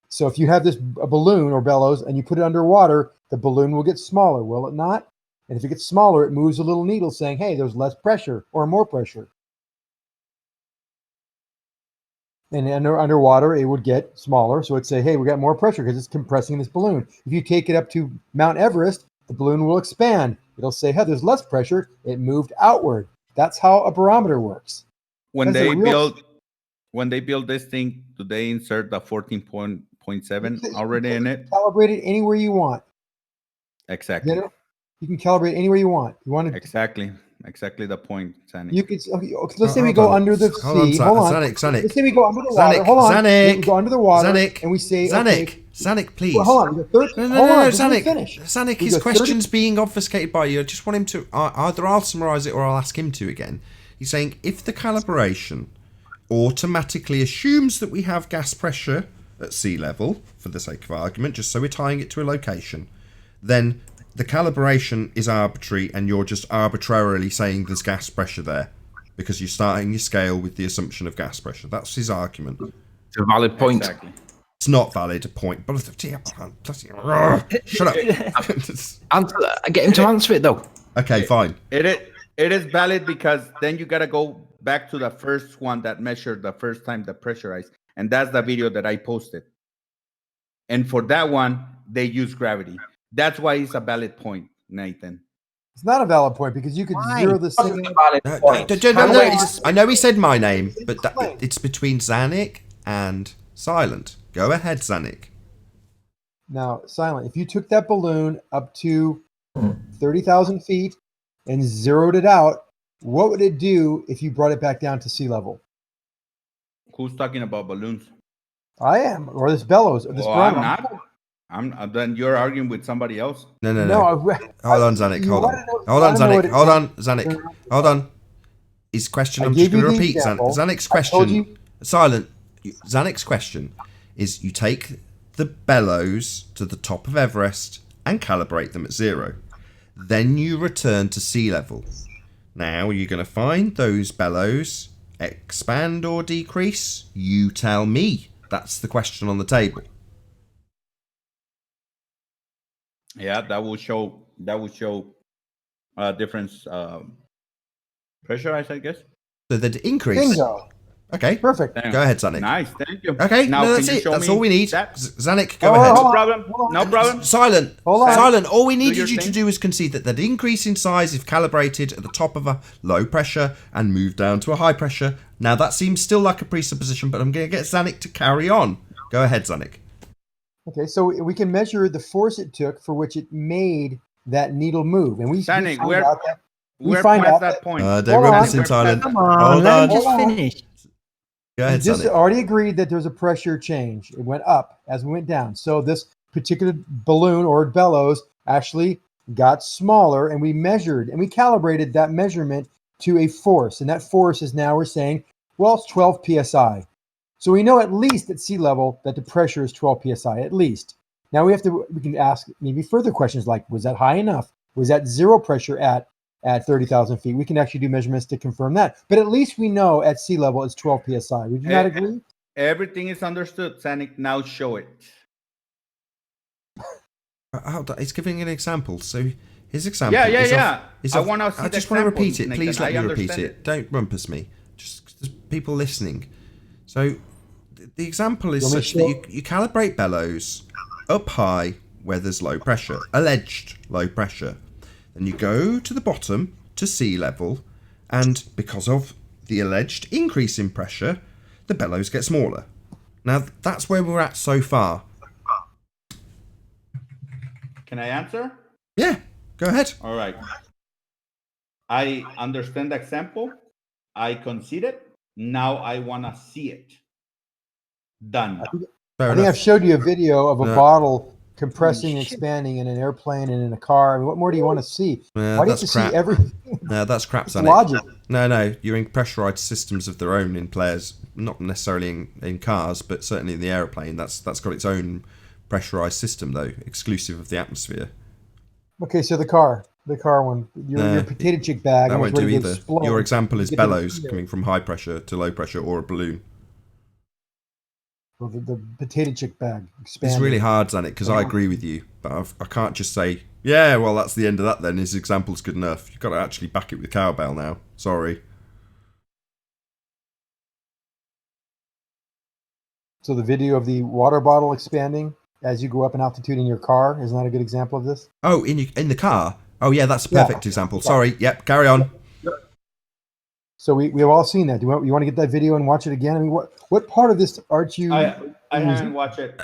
So if you have a balloon or bellows and you put it underwater, the balloon will get smaller, will it not? And if it gets smaller, it moves a little needle saying, hey, there's less pressure or more pressure. And underwater, it would get smaller. So it'd say, hey, we got more pressure because it's compressing this balloon. If you take it up to Mount Everest, the balloon will expand. It'll say, hey, there's less pressure. It moved outward. That's how a barometer works. When they build this thing, do they insert the 14.7 already in it? Calibrate it anywhere you want. Exactly. You can calibrate anywhere you want. You want to exactly the point, Zanik. You could let's say we go under the sea. Hold on. Zanik. Let's say we go under the water. Hold on. Zanik. We go under the water. Zanik. And we say, Zanik, please. Well, hold on. No, Zanik. His question's being obfuscated by you. I just want him to either I'll summarize it or I'll ask him to again. He's saying if the calibration automatically assumes that we have gas pressure at sea level, for the sake of argument, just so we're tying it to a location, then the calibration is arbitrary and you're just arbitrarily saying there's gas pressure there because you're starting your scale with the assumption of gas pressure. That's his argument. It's a valid point. Exactly. It's not valid a point, but shut up. Get him to answer it though. Okay, fine. It is valid because then you gotta go back to the first one that measured the first time the pressurized, and that's the video that I posted. And for that one, they use gravity. That's why it's a valid point, Nathan. It's not a valid point because you could zero this thing. I know he said my name, but it's between Zanik and Silent. Go ahead, Zanik. Now, Silent, if you took that balloon up to 30,000 feet and zeroed it out, what would it do if you brought it back down to sea level? Who's talking about balloons? I am, or this bellows. Or this I'm not. Then you're arguing with somebody else. No. Hold on, Zanik. Hold on. His question, I'm just going to repeat. Zanik's question. Silent. Zanik's question is you take the bellows to the top of Everest and calibrate them at 0. Then you return to sea level. Now you're going to find those bellows expand or decrease. You tell me. That's the question on the table. Yeah, that will show difference pressurized, I guess. So the increase. Bingo. Okay, perfect. Go ahead, Zanik. Nice, thank you. Okay, now no, that's it. That's all we need. Zanik, go Oh, ahead. No problem. No problem. Silent. Hold on. Silent. All we needed your you to thing. do is concede that the increase in size is calibrated at the top of a low pressure and move down to a high pressure. Now that seems still like a presupposition, but I'm going to get Zanik to carry on. Go ahead, Zanik. Okay, so we can measure the force it took for which it made that needle move, and we Zanik, find we're out that we're find past out that point. Don't Hold rub on. this in silent. Come on, Hold let on. him just Hold on. finish. Go we ahead, just Zanik. already agreed that there's a pressure change. It went up as we went down. So this particular balloon or bellows actually got smaller, and we measured and we calibrated that measurement to a force, and that force is now we're saying, well, it's 12 psi. So we know at least at sea level that the pressure is 12 psi at least. Now we can ask maybe further questions like, was that high enough? Was that zero pressure at 30,000 feet? We can actually do measurements to confirm that. But at least we know at sea level it's 12 psi. Would you not agree? Everything is understood, Zanik. Now show it. Hold on. He's giving an example. So his example. Yeah. I want to see I just want to repeat it. Please let me repeat it. Don't rumpus me. Just there's people listening. So the example is such that you calibrate bellows up high where there's low pressure, alleged low pressure. Then you go to the bottom to sea level, and because of the alleged increase in pressure, the bellows get smaller. Now that's where we're at so far. Can I answer? Yeah, go ahead. All right. I understand the example. I concede it. Now I want to see it. Done. I think I've showed you a video of a bottle compressing and expanding in an airplane and in a car. I mean, what more do you want to see? Why do you have to see everything? No, that's crap, Zanik. Logic. No, you're in pressurized systems of their own in players, not necessarily in cars, but certainly in the aeroplane. That's got its own pressurized system, though, exclusive of the atmosphere. Okay, so the car one, your potato chip bag. That won't do ready to either. explode. Your example is You get bellows coming from high pressure to low pressure or a balloon. Well, the potato chip bag expanding. It's really hard, Zanik, because I agree with you, but I can't just say, yeah, well, that's the end of that then. His example's good enough. You've got to actually back it with cowbell now. Sorry. So the video of the water bottle expanding as you go up in altitude in your car is not a good example of this? Oh, in the car? Oh, yeah, that's a perfect example. Sorry. Yep, carry on. So we've all seen that. You want to get that video and watch it again? I mean, what part of this aren't you? I haven't watched it.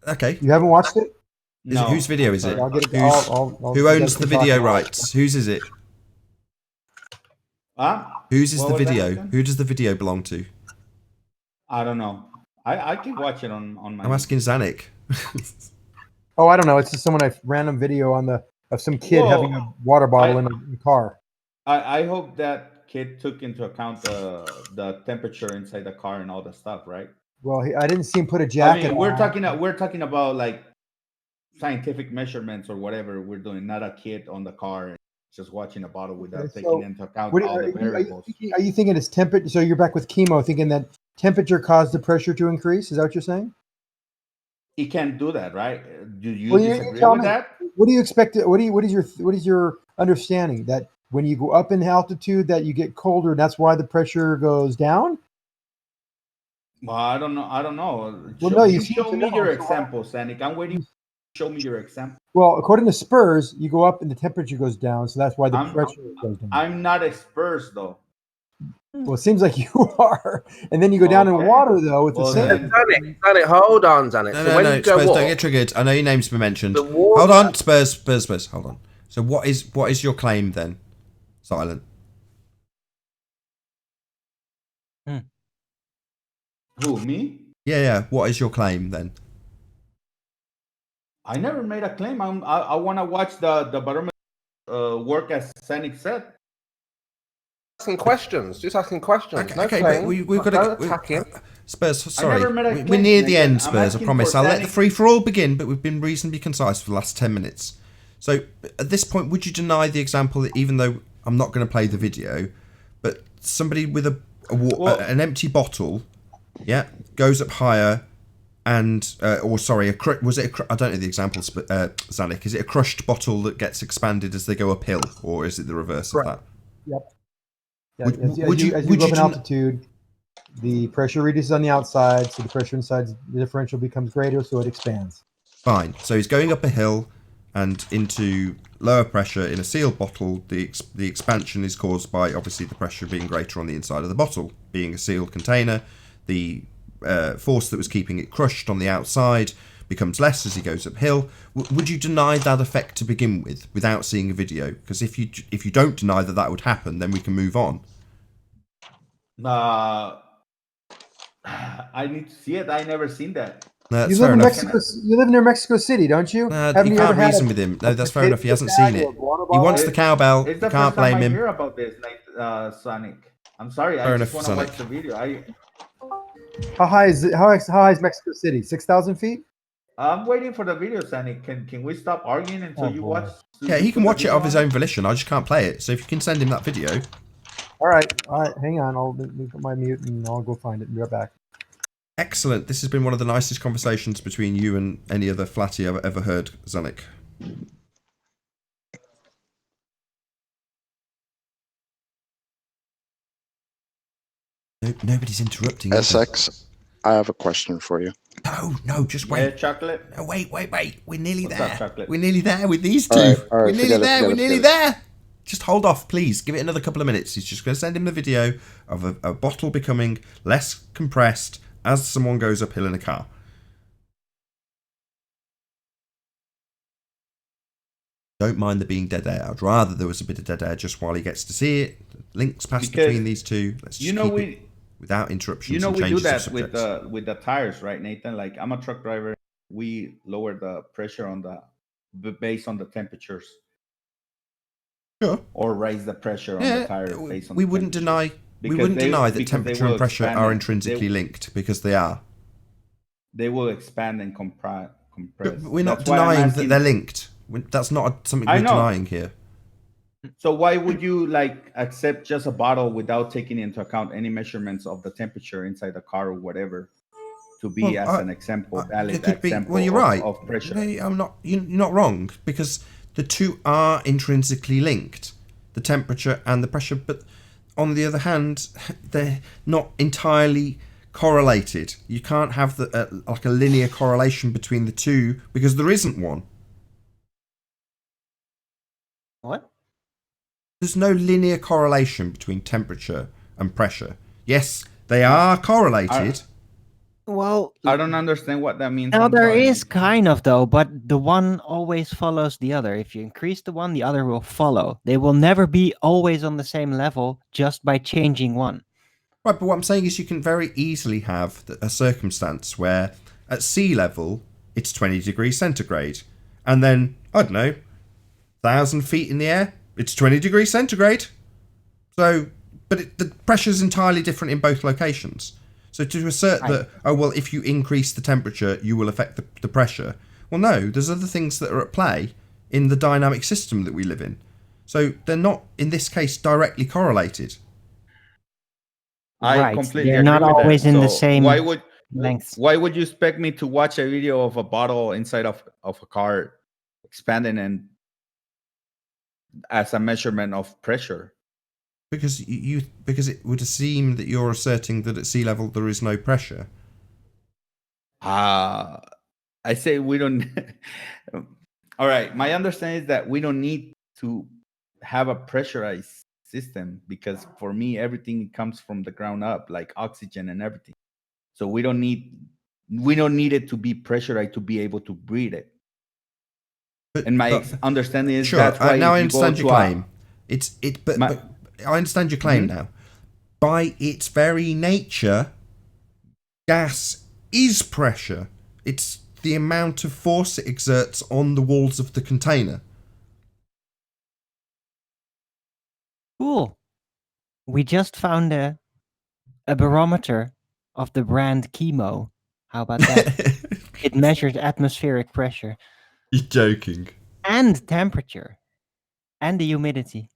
Okay. You haven't watched it? No. Whose video is it? I'll get it. Who owns the video rights? Whose is it? Whose is the video? Who does the video belong to? I don't know. I can watch it on my. I'm asking Zanik. Oh, I don't know. It's just a random video of some kid having a water bottle in a car. I hope that kid took into account the temperature inside the car and all the stuff, right? Well, I didn't see him put a jacket. I mean, we're talking about like scientific measurements or whatever we're doing, not a kid on the car just watching a bottle without taking into account all the variables. Are you thinking it's temperature? So you're back with chemo, thinking that temperature caused the pressure to increase? Is that what you're saying? He can't do that, right? Do you disagree with that? What do you expect? What is your understanding that when you go up in altitude that you get colder, and that's why the pressure goes down? Well, I don't know. Well, you show me your example, Zanik. I'm waiting. Show me your example. Well, according to Spurs, you go up and the temperature goes down, so that's why the pressure goes down. I'm not a Spurs though. Well, it seems like you are, and then you go down in water though with the same. Zanik, hold on, Zanik. No, Spurs, don't get triggered. I know your name's been mentioned. Hold on, Spurs. Hold on. So what is your claim then? Silent. Who, me? Yeah. What is your claim then? I never made a claim. I want to watch the Barometers work as Zanik said. Asking questions. Just asking questions. Okay, but we've got to attack him. Spurs, sorry. We're near the end, Spurs, I promise. I'll let the free-for-all begin, but we've been reasonably concise for the last 10 minutes. So, at this point, would you deny the example that even though I'm not going to play the video, but somebody with an empty bottle, goes up higher and, I don't know the examples, but Zanik, is it a crushed bottle that gets expanded as they go uphill, or is it the reverse of that? Yep. Yeah, as you go up in altitude, the pressure reduces on the outside, so the pressure inside the differential becomes greater, so it expands. Fine. So he's going up a hill and into lower pressure in a sealed bottle. The expansion is caused by obviously the pressure being greater on the inside of the bottle. Being a sealed container, the force that was keeping it crushed on the outside becomes less as he goes uphill. Would you deny that effect to begin with without seeing a video? Because if you don't deny that would happen, then we can move on. I need to see it. I never seen that. No, you live in you live near Mexico City, don't you? You can't reason with him. No, that's fair enough. He hasn't seen it. He wants the cowbell. You can't blame him. I hear about this, Sonic. I'm sorry. I just want to watch the video. How high is it? How high is Mexico City? 6,000 feet? I'm waiting for the video, Sonic. Can we stop arguing until you watch? Yeah, he can watch it of his own volition. I just can't play it. So if you can send him that video. All right. Hang on. I'll put my mute and I'll go find it and be right back. Excellent. This has been one of the nicest conversations between you and any other flatty I've ever heard, Zanik. Nobody's interrupting. SX, I have a question for you. No, just wait. Yeah, chocolate. No, wait. We're nearly What's there. up, chocolate? We're nearly there with these two. All right, We're nearly there. Just hold off, please. Give it another couple of minutes. He's just going to send him the video of a bottle becoming less compressed as someone goes uphill in a car. Don't mind there being dead air. I'd rather there was a bit of dead air just while he gets to see it. Links pass between these two. Let's just keep it without interruptions. We do that with the tires, right, Nathan? Like, I'm a truck driver. We lower the pressure based on the temperatures. Sure. Or raise the pressure on the tire based on. We wouldn't deny that temperature and pressure are intrinsically linked, because they are. They will expand and compress. But we're not denying that they're linked. That's not something we're denying here. So why would you accept just a bottle without taking into account any measurements of the temperature inside the car or whatever to be an example, valid example? Well, you're right. Of pressure. No, you're not wrong, because the two are intrinsically linked, the temperature and the pressure. But on the other hand, they're not entirely correlated. You can't have a linear correlation between the two, because there isn't one. What? There's no linear correlation between temperature and pressure. Yes, they are correlated. Well, I don't understand what that means. Now there is kind of, though, but the one always follows the other. If you increase the one, the other will follow. They will never be always on the same level just by changing one. Right, but what I'm saying is you can very easily have a circumstance where at sea level it's 20 degrees centigrade, and then, I don't know, 1,000 feet in the air, it's 20 degrees centigrade. So, but the pressure's entirely different in both locations. So to assert that, if you increase the temperature, you will affect the pressure. Well, no, there's other things that are at play in the dynamic system that we live in. So they're not, in this case, directly correlated. I completely they're agree not with always that. in the same length. Why would you expect me to watch a video of a bottle inside of a car expanding and as a measurement of pressure? Because it would seem that you're asserting that at sea level there is no pressure. I say we don't. All right, my understanding is that we don't need to have a pressurized system, because for me everything comes from the ground up, like oxygen and everything. So we don't need it to be pressurized to be able to breathe it. And my understanding is that's why now I understand your claim. I understand your claim now. By its very nature, gas is pressure. It's the amount of force it exerts on the walls of the container. Cool. We just found a barometer of the brand Chemo. How about that? It measures atmospheric pressure. You're joking. And temperature. And the humidity.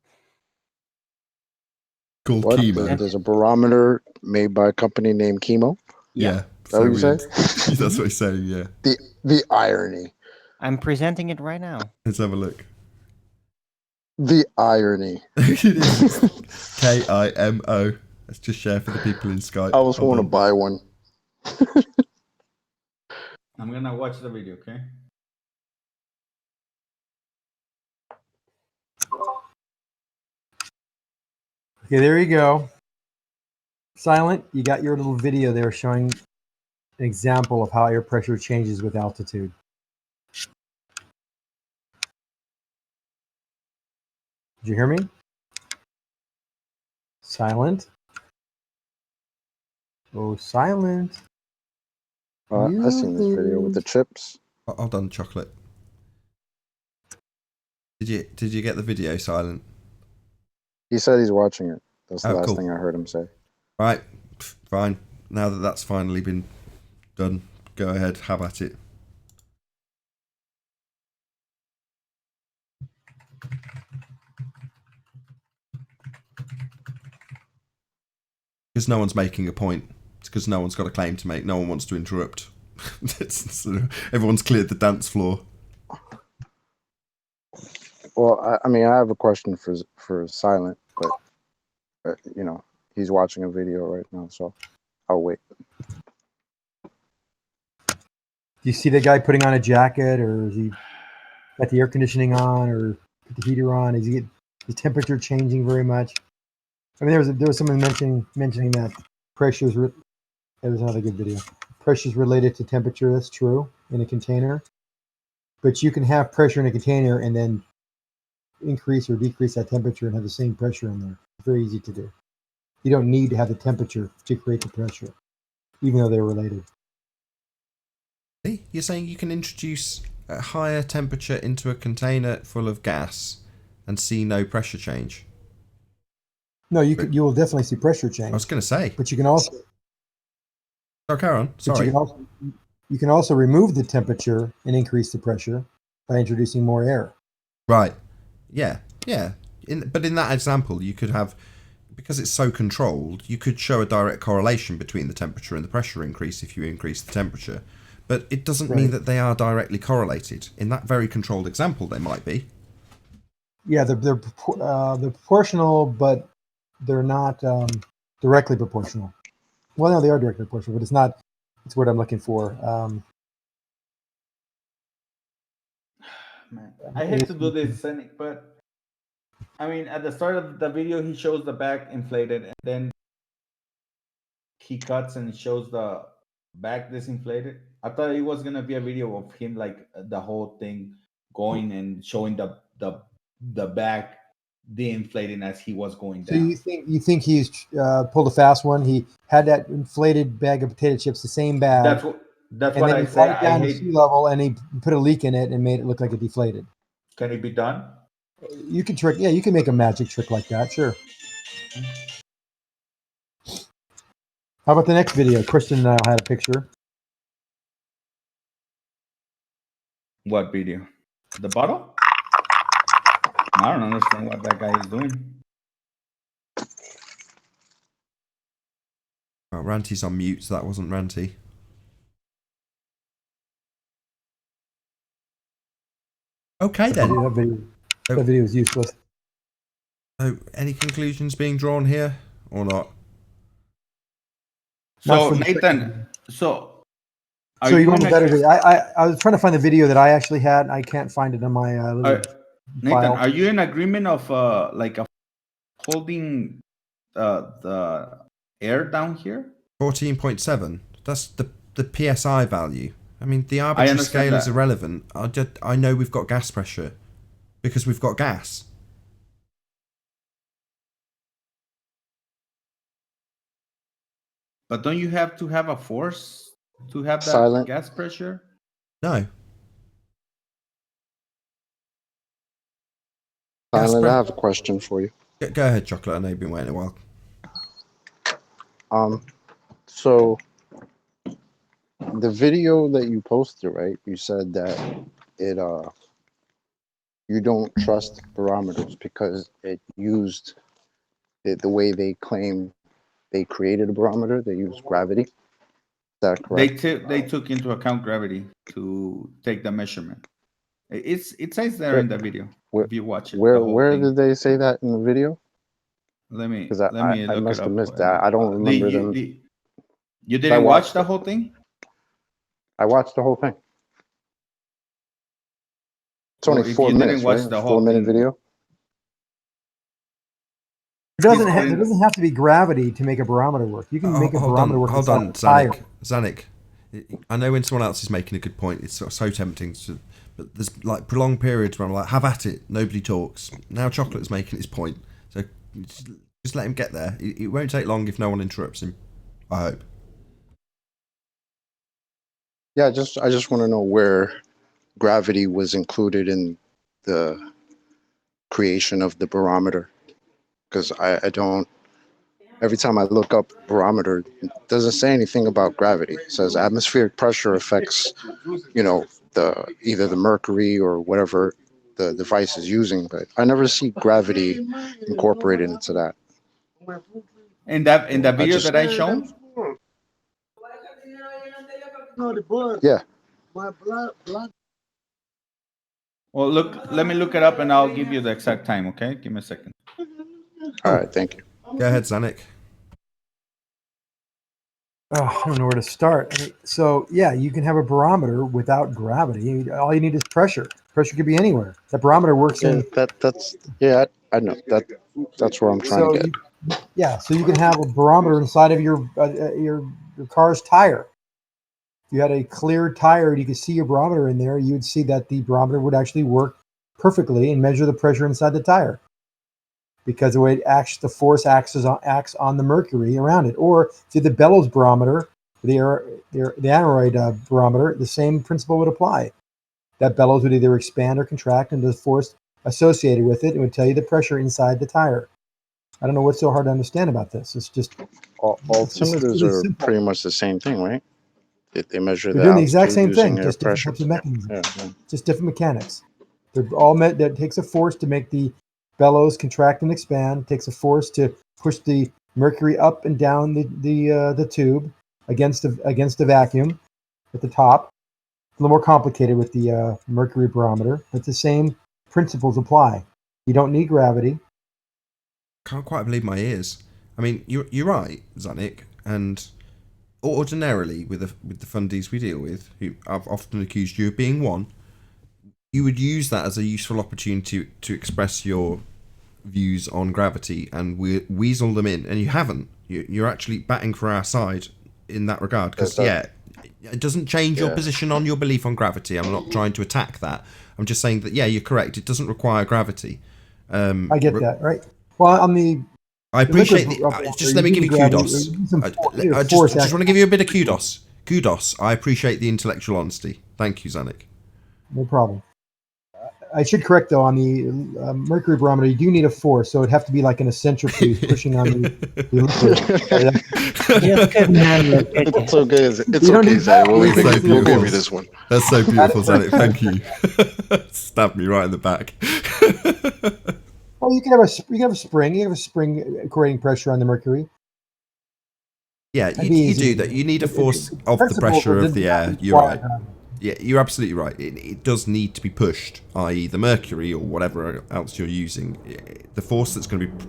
Called What? Chemo. There's a barometer made by a company named Chemo? Yeah. Is that what you say? That's what he's saying, yeah. The irony. I'm presenting it right now. Let's have a look. The irony. K-I-M-O. Let's just share for the people in Skype. I almost want to buy one. I'm going to watch the video, okay? Okay, there you go. Silent, you got your little video there showing an example of how air pressure changes with altitude. Did you hear me? Silent. Oh, silent. I've seen this video with the chips. Hold on, Chocolate. Did you get the video, Silent? He said he's watching it. That's the last cool. thing I heard him say. Right, fine. Now that that's finally been done, go ahead, have at it. Because no one's making a point. It's because no one's got a claim to make. No one wants to interrupt. Everyone's cleared the dance floor. Well, I mean, I have a question for Silent, but you know, he's watching a video right now, so I'll wait. Do you see the guy putting on a jacket, or is he got the air conditioning on, or put the heater on? Is he get the temperature changing very much? I mean, there was someone mentioning that pressures. That was another good video. Pressures related to temperature. That's true in a container, but you can have pressure in a container and then increase or decrease that temperature and have the same pressure in there. It's very easy to do. You don't need to have the temperature to create the pressure, even though they're related. You're saying you can introduce a higher temperature into a container full of gas and see no pressure change? No, you will definitely see pressure change. I was going to say. But you can also... Oh, carry on. Sorry. You can also remove the temperature and increase the pressure by introducing more air. Right. Yeah. But in that example, you could have, because it's so controlled, you could show a direct correlation between the temperature and the pressure increase if you increase the temperature. But it doesn't mean that they are directly correlated. In that very controlled example, they might be. Yeah, they're proportional, but they're not directly proportional. Well, no, they are directly proportional, but it's not. It's what I'm looking for. Man, I hate to do this, Cynic, but I mean, at the start of the video, he shows the back inflated, and then he cuts and shows the back disinflated. I thought it was gonna be a video of him, like the whole thing going and showing the back de-inflating as he was going down. So you think he's pulled a fast one? He had that inflated bag of potato chips, the same bag. That's what I said. Down to sea level, and he put a leak in it and made it look like it deflated. Can it be done? You can trick. Yeah, you can make a magic trick like that. Sure. How about the next video? Kristen and I had a picture. What video? The bottle? I don't understand what that guy is doing. Oh, Ranty's on mute, so that wasn't Ranty. Okay then. That video is useless. So, any conclusions being drawn here or not? So Nathan, so you want the better video? I was trying to find the video that I actually had. I can't find it on my little Nathan, file. are you in agreement of like holding the air down here? 14.7. That's the PSI value. I mean, the arbitrary scale is irrelevant. I know we've got gas pressure because we've got gas. But don't you have to have a force to have that gas pressure? No. Silent, I have a question for you. Go ahead, Chocolate. I know you've been waiting a while. So the video that you posted, right? You said that it you don't trust barometers because it used the way they claim they created a barometer. They used gravity. Is that correct? They took into account gravity to take the measurement. It says there in the video. If you watch it, where did they say that in the video? Let me I must have missed that. I don't remember them. You didn't watch the whole thing? I watched the whole thing. It's only 4 minutes, right? 4-minute video. There doesn't have to be gravity to make a barometer work. You can make a barometer work. Hold on, Zanik. I know when someone else is making a good point, it's so tempting to, but there's like prolonged periods where I'm like, have at it, nobody talks. Now Chocolate's making his point, so just let him get there. It won't take long if no one interrupts him, I hope. Yeah, I just want to know where gravity was included in the creation of the barometer, because I don't. Every time I look up barometer, it doesn't say anything about gravity. It says atmospheric pressure affects, either the mercury or whatever the device is using, but I never see gravity incorporated into that. In the video that I shown? Yeah. Well, let me look it up and I'll give you the exact time, okay? Give me a second. All right, thank you. Go ahead, Zanik. Oh, I don't know where to start. So yeah, you can have a barometer without gravity. All you need is pressure. Pressure could be anywhere. The barometer works in. I know that's where I'm trying to get. So you can have a barometer inside of your car's tire. If you had a clear tire and you could see your barometer in there, you would see that the barometer would actually work perfectly and measure the pressure inside the tire, because the way it acts, the force acts on the mercury around it. Or if you had the bellows barometer, the Aneroid barometer, the same principle would apply. That bellows would either expand or contract, and the force associated with it, it would tell you the pressure inside the tire. I don't know what's so hard to understand about this. It's just altimeters are pretty much the same thing, right? They measure They're doing the exact same thing, just different pressure. types of mechanisms. Just different mechanics. They're all meant. That takes a force to make the bellows contract and expand. It takes a force to push the mercury up and down the tube against the vacuum at the top. A little more complicated with the mercury barometer, but the same principles apply. You don't need gravity. Can't quite believe my ears. I mean, you're right, Zanik, and ordinarily with the fundies we deal with, who I've often accused you of being one, you would use that as a useful opportunity to express your views on gravity and weasel them in, and you haven't. You're actually batting for our side in that regard, because it doesn't change your position on your belief on gravity. I'm not trying to attack that. I'm just saying that you're correct. It doesn't require gravity. I get that, right? Well, on the I appreciate just let me give you kudos. I just want to give you a bit of kudos. Kudos. I appreciate the intellectual honesty. Thank you, Zanik. No problem. I should correct though, on the mercury barometer, you do need a force, so it'd have to be like in a centrifuge pushing on the liquid. It's okay, Zanik. We'll give you this one. That's so beautiful, Zanik. Thank you. Stabbed me right in the back. Well, you can have a spring. You have a spring creating pressure on the mercury. Yeah, you do that. You need a force of the pressure of the air. You're right. Yeah, you're absolutely right. It does need to be pushed, i.e. the mercury or whatever else you're using. The force that's going to be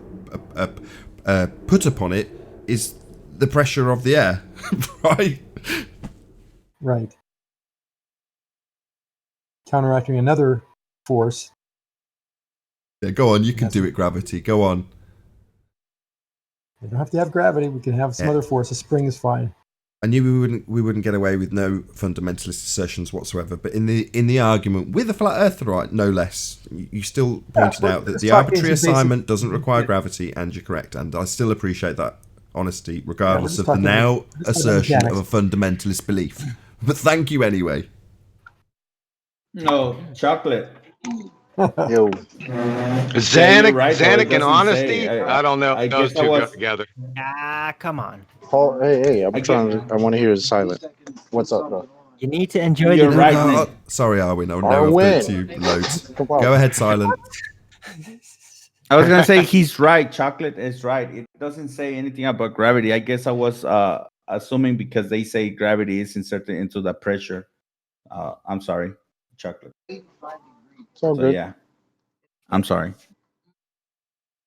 put upon it is the pressure of the air, right? Right. Counteracting another force. Yeah, go on. You can do it, gravity. Go on. We don't have to have gravity. We can have some other force. A spring is fine. I knew we wouldn't get away with no fundamentalist assertions whatsoever, but in the argument with the flat earther, right, no less, you still pointed out that the arbitrary assignment doesn't require gravity, and you're correct, and I still appreciate that honesty, regardless of the now assertion of a fundamentalist belief. But thank you anyway. No, Chocolate. Yo. Zanuck, right, Zanuck and honesty? I don't know I if those guess two go together. Ah, come on. Oh, hey, I'm trying to. I want to hear his silent. What's up, bro? You need to enjoy You're the right, video. Nick. Sorry, Arwin. I know I've done it to you loads. Go ahead, Silent. I was gonna say he's right. Chocolate is right. It doesn't say anything about gravity. I guess I was assuming because they say gravity is inserted into the pressure. I'm sorry, chocolate. It's all So good. yeah, I'm sorry.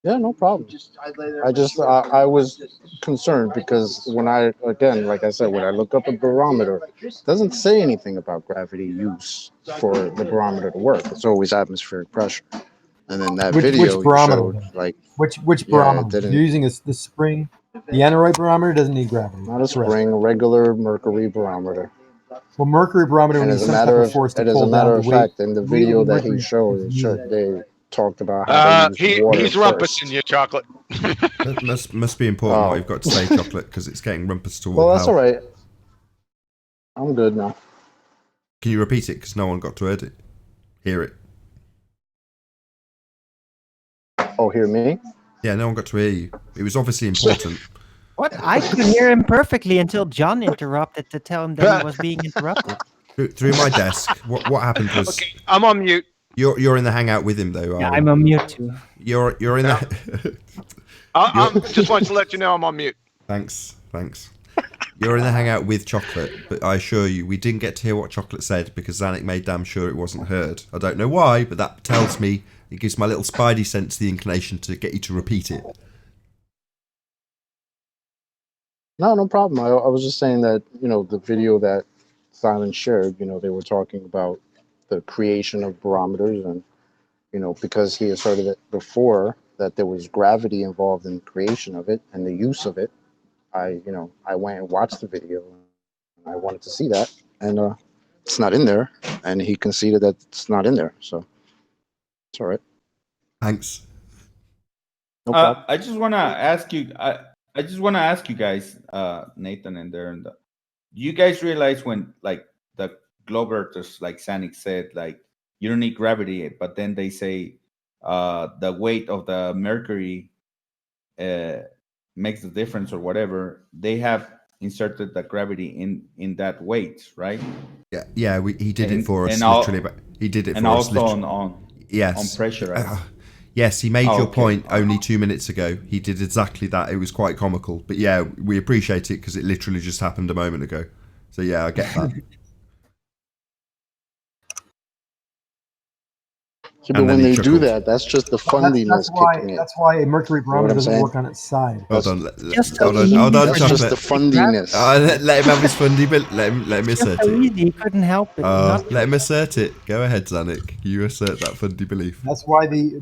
Yeah, no problem. I was concerned because when like I said, when I look up a barometer, it doesn't say anything about gravity use for the barometer to work. It's always atmospheric pressure. And then that video you showed, like which yeah, barometer? it didn't. You're using the spring. The Aneroid barometer doesn't need gravity. Not a spring, regular mercury barometer. Well, mercury barometer And needs some type of force to as a pull matter down of the weight. fact, in the weight of video the that he mercury showed, is needed. they talked about how they use water he's first. rumpusing you, Chocolate. That must be important what you've got to say, Chocolate, because it's getting rumpus toward Well, that's hell. all right. I'm good now. Can you repeat it? Because no one got to hear it. Oh, hear me? Yeah, no one got to hear you. It was obviously important. What? I could hear him perfectly until John interrupted to tell him that he was being interrupted. Through my desk, what happened was... Okay, I'm on mute. You're in the hangout with him, though. Yeah, I'm on mute, too. You're in the... I just wanted to let you know I'm on mute. Thanks. You're in the hangout with Chocolate, but I assure you, we didn't get to hear what Chocolate said because Zanuck made damn sure it wasn't heard. I don't know why, but that tells me, it gives my little spidey sense the inclination to get you to repeat it. No problem. I was just saying that, the video that Silent shared, they were talking about the creation of barometers and, because he asserted it before that there was gravity involved in the creation of it and the use of it. I went and watched the video and I wanted to see that and it's not in there and he conceded that it's not in there. So it's all right. Thanks. No problem. I just want to ask you. I just want to ask you guys, Nathan and Darren. Do you guys realize when, like, the Globerters, like Zanuck said, like, you don't need gravity, but then they say the weight of the mercury makes the difference or whatever. They have inserted the gravity in that weight, right? Yeah. He did it for us literally, but he did it for us literally. On on pressure. Right? Yes, he made your point only 2 minutes ago. He did exactly that. It was quite comical. But yeah, we appreciate it because it literally just happened a moment ago. So yeah, I get that. But when they do that, that's just the fundiness kicking in. That's why a mercury barometer doesn't work on its side. Hold on, Just hold on, That's Chocolate. just the fundiness. Let him have his fundy, but let him assert So it. easy, he couldn't help it. Let him assert it. Go ahead, Zanuck. You assert that fundy belief. That's why we're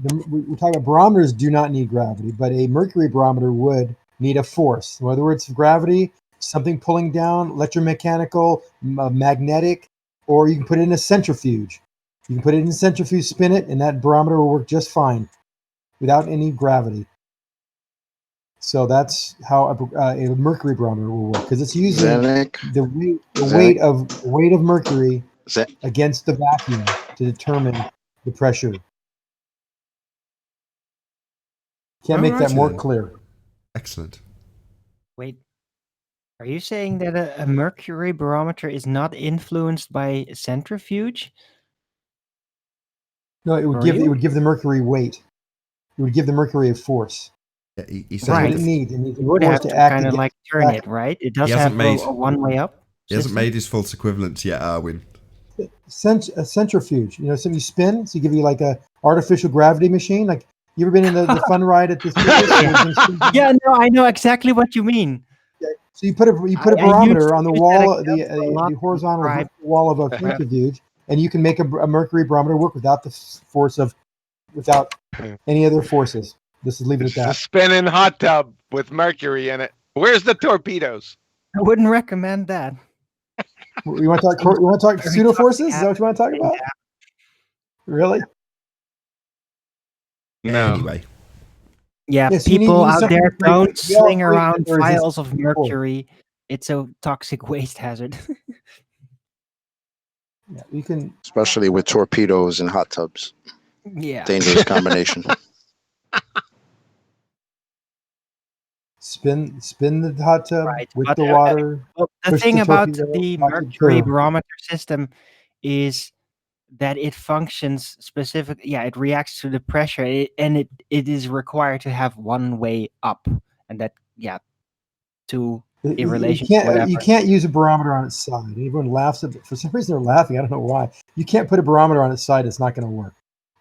talking about barometers do not need gravity, but a mercury barometer would need a force. Whether it's gravity, something pulling down, electromechanical, magnetic, or you can put it in a centrifuge. You can put it in a centrifuge, spin it, and that barometer will work just fine without any gravity. So that's how a mercury barometer will work, because it's using the weight of mercury against the vacuum to determine the pressure. Can't make that more clear. Excellent. Wait, are you saying that a mercury barometer is not influenced by a centrifuge? No, it would give the mercury weight. It would give the mercury a force. Yeah, he said Right. It needs You would have to kind of like turn it, right? It does have a one-way up. He hasn't made his false equivalence yet, Arwin. A centrifuge, something you spin, so you give you like a artificial gravity machine. Like, you ever been in the fun ride at this? Yeah, no, I know exactly what you mean. So you put a barometer on the wall, the horizontal wall of a centrifuge, and you can make a mercury barometer work without any other forces. Just leave it at that. A spinning hot tub with mercury in it. Where's the torpedoes? I wouldn't recommend that. You want to talk pseudo forces? Is that what you want to talk about? Yeah. Really? No. Anyway. Yeah, yes, people out there don't sling around vials of mercury. It's a toxic waste hazard. Yeah, you can, especially with torpedoes and hot tubs. Yeah. Dangerous combination. Spin the hot tub with but, the water. Well, the thing about the mercury barometer system is that it functions specific. Yeah, it reacts to the pressure, and it is required to have one way up, and that in relation to whatever. You can't use a barometer on its side. Everyone laughs at it. For some reason, they're laughing. I don't know why. You can't put a barometer on its side. It's not going to work.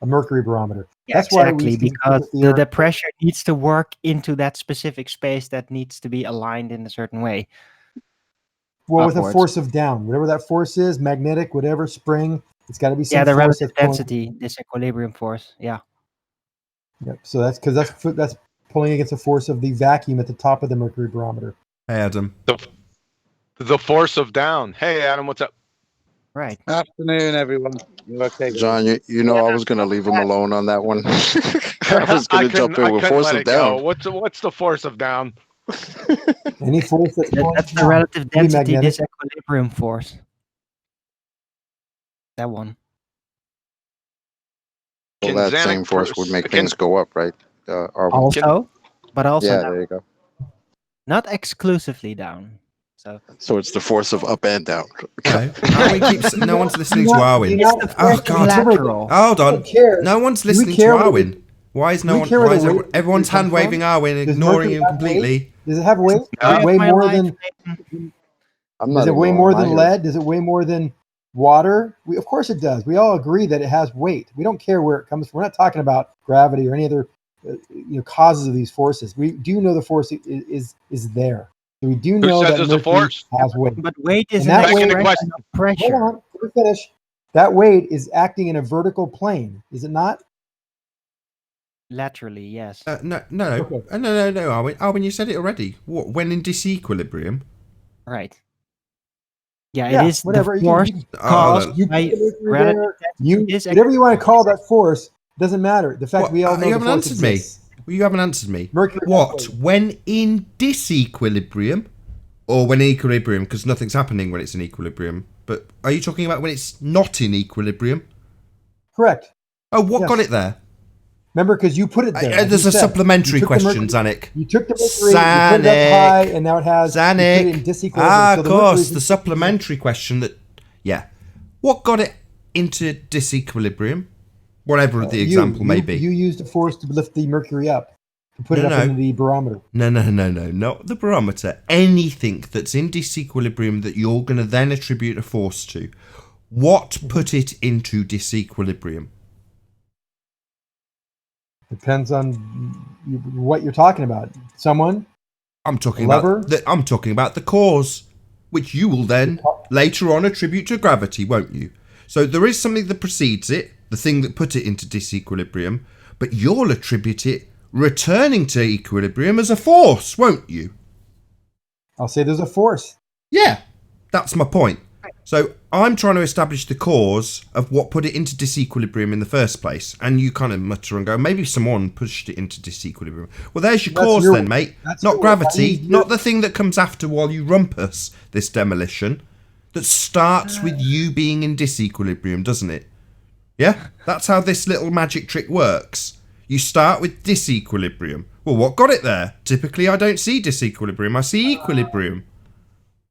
A mercury barometer. Yeah, That's exactly, why because the pressure needs to work into that specific space that needs to be aligned in a certain way. Well, upwards. with a force of down, whatever that force is, magnetic, whatever, spring, it's got to be some the force relative that's density, disequilibrium force. Yeah. Yep. So that's because that's pulling against the force of the vacuum at the top of the mercury barometer. Hey, Adam. The force of down. Hey, Adam, what's up? Right. Afternoon, everyone. You okay, John, you know I was going to leave him alone on that one. I was going to jump in with force of down. What's the force of down? Any force that's the relative density disequilibrium force. That one. Well, that same force would make things go up, right? Also, yeah, there you go. Not exclusively down. So it's the force of up and down. No one's listening to Arwin. Oh God! Lateral. Hold on. No one's listening to Arwin. Why is no one? Why is everyone's hand waving Arwin, ignoring him completely? Does it have weight? Does it weigh more than? Does it weigh more than lead? Does it weigh more than water? Of course it does. We all agree that it has weight. We don't care where it comes from. We're not talking about gravity or any other causes of these forces. We do know the force is there. So we do know that there's a force has weight. But weight is that an weight, expression of pressure. Hold on, let me finish. That weight is acting in a vertical plane, is it not? Laterally, yes. No, Arwin, you said it already. What, when in disequilibrium? Right. Yeah, it is whatever. The force caused by relative whatever you want to call that force doesn't matter. The fact we all know you the haven't force answered me. exists. Well, you haven't answered me. Mercury what? When in disequilibrium or when in equilibrium? Because nothing's happening when it's in equilibrium. But are you talking about when it's not in equilibrium? Correct. Oh, what got it there? Remember, because you put it there. There's a supplementary question, Zanik. You took the mercury, you put it up high, and now it has Zanik. in disequilibrium. Of course, the supplementary question that, what got it into disequilibrium? Whatever the example may be. You used a force to lift the mercury up, to put it up into the barometer. No, not the barometer. Anything that's in disequilibrium that you're going to then attribute a force to. What put it into disequilibrium? Depends on what you're talking about. Someone? I'm talking about the cause, which you will then later on attribute to gravity, won't you? So there is something that precedes it, the thing that put it into disequilibrium, but you'll attribute it returning to equilibrium as a force, won't you? I'll say there's a force. Yeah, that's my point. So I'm trying to establish the cause of what put it into disequilibrium in the first place, and you kind of mutter and go, maybe someone pushed it into disequilibrium. Well, there's your cause then, mate. Not gravity, not the thing that comes after while you rumpus this demolition, that starts with you being in disequilibrium, doesn't it? Yeah? That's how this little magic trick works. You start with disequilibrium. Well, what got it there? Typically, I don't see disequilibrium. I see equilibrium.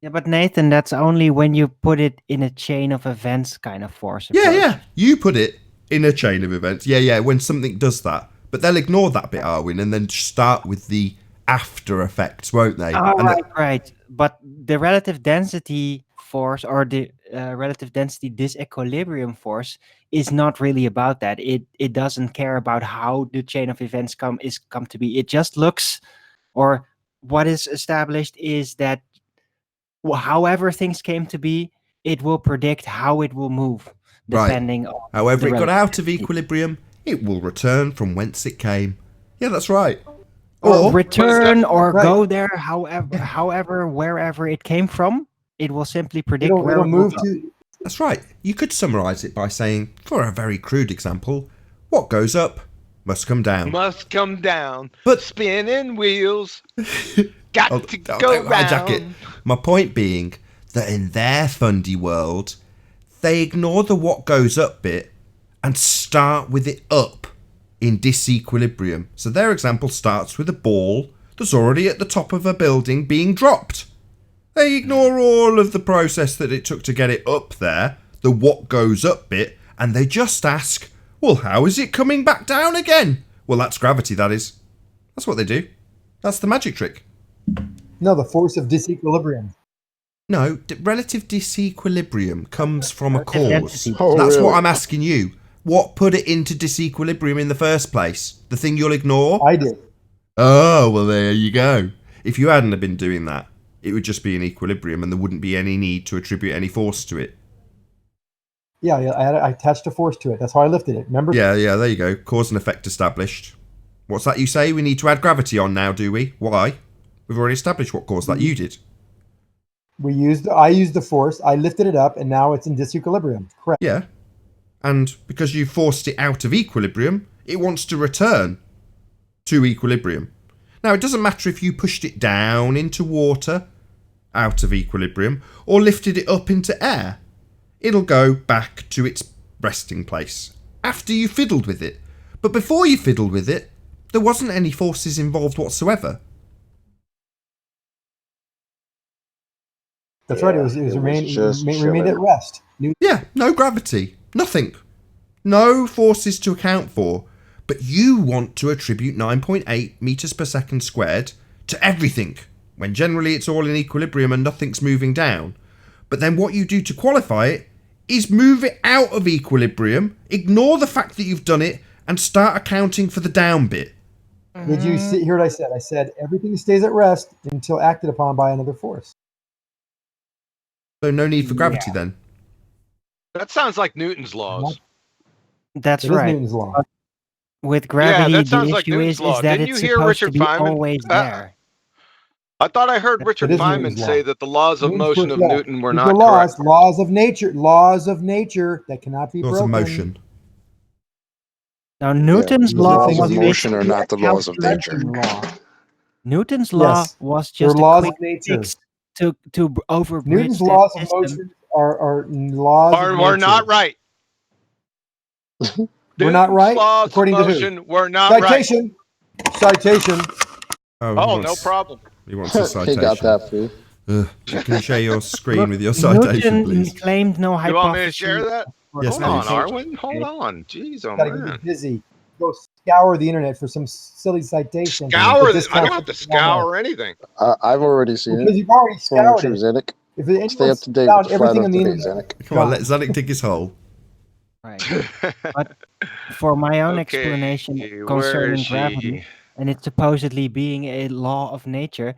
Yeah, but Nathan, that's only when you put it in a chain of events kind of force. Yeah. You put it in a chain of events. Yeah, when something does that. But they'll ignore that bit, Arwin, and then start with the after effects, won't they? Right. But the relative density force or the relative density disequilibrium force is not really about that. It doesn't care about how the chain of events come to be. It just looks, or what is established is that however things came to be, it will predict how it will move depending on however it got out of equilibrium, it will return from whence it came. Yeah, that's right. Or return or go there, however, wherever it came from, it will simply predict where it will go. That's right. You could summarize it by saying, for a very crude example, what goes up must come down. Must come down. But spinning wheels. Got to go round. My point being that in their fundy world, they ignore the what goes up bit and start with it up in disequilibrium. So their example starts with a ball that's already at the top of a building being dropped. They ignore all of the process that it took to get it up there, the what goes up bit, and they just ask, well, how is it coming back down again? Well, that's gravity, that is. That's what they do. That's the magic trick. No, the force of disequilibrium. No, relative disequilibrium comes from a cause. Oh, That's really? what I'm asking you. What put it into disequilibrium in the first place? The thing you'll ignore? I did. Oh, well, there you go. If you hadn't have been doing that, it would just be in equilibrium and there wouldn't be any need to attribute any force to it. Yeah, I attached a force to it. That's how I lifted it. Remember? Yeah, there you go. Cause and effect established. What's that you say? We need to add gravity on now, do we? Why? We've already established what caused that. You did. I used the force. I lifted it up, and now it's in disequilibrium. Correct. Yeah. And because you forced it out of equilibrium, it wants to return to equilibrium. Now, it doesn't matter if you pushed it down into water, out of equilibrium, or lifted it up into air. It'll go back to its resting place after you fiddled with it. But before you fiddled with it, there wasn't any forces involved whatsoever. That's right. It was remained at rest. Yeah, no gravity, nothing, no forces to account for. But you want to attribute 9.8 meters per second squared to everything, when generally it's all in equilibrium and nothing's moving down. But then what you do to qualify it is move it out of equilibrium, ignore the fact that you've done it, and start accounting for the down bit. Did you hear what I said? I said everything stays at rest until acted upon by another force. So no need for gravity then. That sounds like Newton's laws. That's It is right. Newton's law. With gravity, that sounds the like issue Newton's law. is that Didn't it's you hear supposed Richard to be Feynman? always there. I thought I heard Richard is Feynman Newton's law. say that the laws of Newton's motion first of law. Newton were These not are correct. laws of nature that cannot be Laws of broken. motion. Now, Newton's the law laws was of motion are basically not a the laws of nature. calculation law. Newton's law Yes, was they're just a laws quick of nature. fix to overbridge Newton's that laws of system. motion are laws of We're nature. not right. We're not right? Laws According of to who? motion were not right. Citation. Oh, no problem. He wants a He citation. got that for you. Can you share your screen with your citation, Newton please? claimed no You hypothesis. want me to share that? Yes, Hold on, please. Arwen. Hold on. Jeez, oh Gotta get man. busy. Go scour the internet for some silly citation. Scour But this. I don't have to scour anything. I've already seen Because it. you've already Follow scoured through it. Zanuck. If anyone's Stay up to date found with the flat everything earth on the debate, internet, Zanuck. Come on, let Zanuck dig his hole. Right. But for my own Okay, explanation where concerning is gravity she? and it supposedly being a law of nature,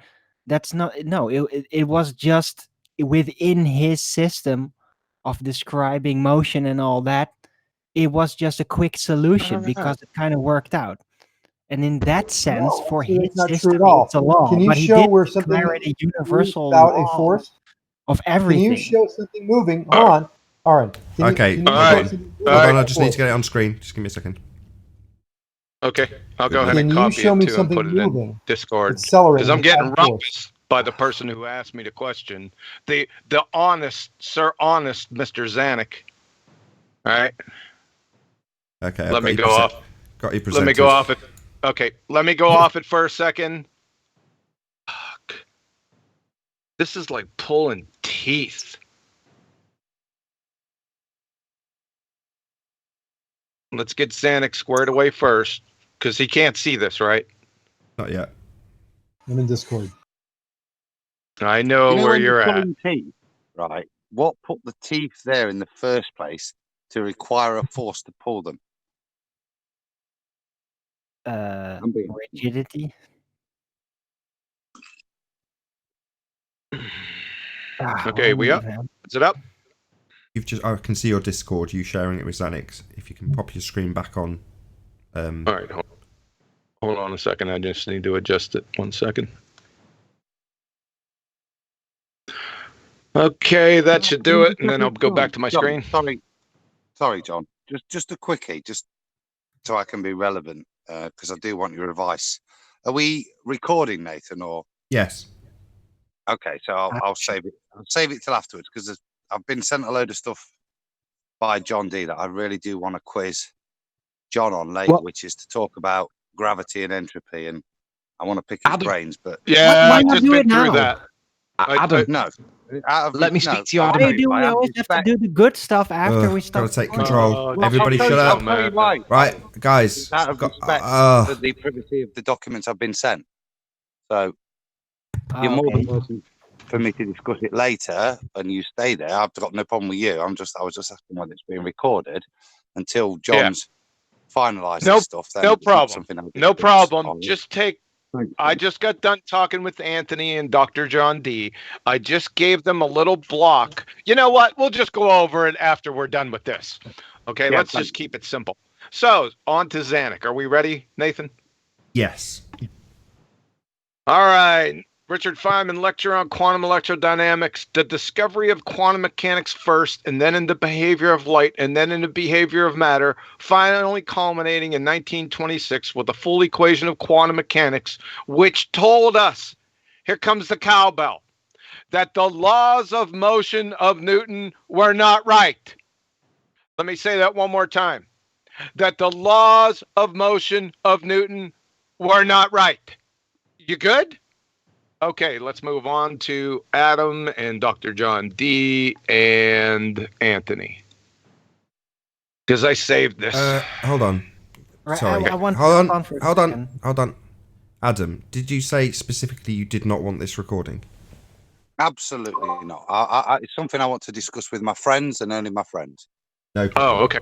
that's not. No, it was just within his system of describing motion and all that. It was just a quick solution because it kind of worked out. And in that sense, no, for actually, his that's not system, true at all. it's a law. Can you But he show did where something declare it a moves universal without a law force? of Can everything. you show something moving? Hold on. All right. Okay, Can you All show right. something Hold on, I moving just need to without get it on screen. Just give me a second. Okay, I'll go ahead Can and you copy show it me too and something put it in moving? Discord Accelerating because I'm getting without force. rumpus by the person who asked me the question. The honest, honest Mr. Zanuck. All right. Okay, Let me go off. Got you Let presented. me go off it. Okay, let me go off it for a second. Fuck. This is like pulling teeth. Let's get Zanuck squared away first, because he can't see this, right? Not yet. I'm in Discord. I know, You know where when you're you're at. pulling teeth, right? What put the teeth there in the first place to require a force to pull them? Rigidity. Okay, we up? Is it up? You've just. I can see your Discord. You sharing it with Xanix. If you can pop your screen back on. All right, hold on a second. I just need to adjust it. 1 second. Okay, that should do it, and then I'll go back to my screen. Sorry, John. Just a quickie, just so I can be relevant, because I do want your advice. Are we recording, Nathan, or? Yes. Okay, so I'll save it. I'll save it till afterwards because I've been sent a load of stuff by John D that I really do want to quiz John on later, which is to talk about gravity and entropy, and I want to pick his brains. But yeah, why I've not just do been it through now? that. Adam, no. Let me speak to you, Why Adam. do we always have to do the good stuff after we stop? Gotta take control. Oh, Everybody Jesus, shut I'll up. tell you why. Right, guys. Out of respect for the privacy of the documents I've been sent. So you're more than welcome for me to discuss it later, and you stay there. I've got no problem with you. I was just asking whether it's being recorded until John's finalised his stuff. Then no problem. Something No problem. Just take. I just got done talking with Anthony and Dr. John D. I just gave them a little block. You know what? We'll just go over it after we're done with this. Okay, let's just keep it simple. So, on to Zanuck. Are we ready, Nathan? Yes. All right. Richard Feynman lecture on quantum electrodynamics, the discovery of quantum mechanics first, and then in the behavior of light, and then in the behavior of matter, finally culminating in 1926 with the full equation of quantum mechanics, which told us, here comes the cowbell, that the laws of motion of Newton were not right. Let me say that one more time. That the laws of motion of Newton were not right. You good? Okay, let's move on to Adam and Dr. John D and Anthony. Because I saved this. Hold on. Right, Sorry. Hold on. Adam, did you say specifically you did not want this recording? Absolutely not. It's something I want to discuss with my friends and only my friends. No problem. Oh, okay.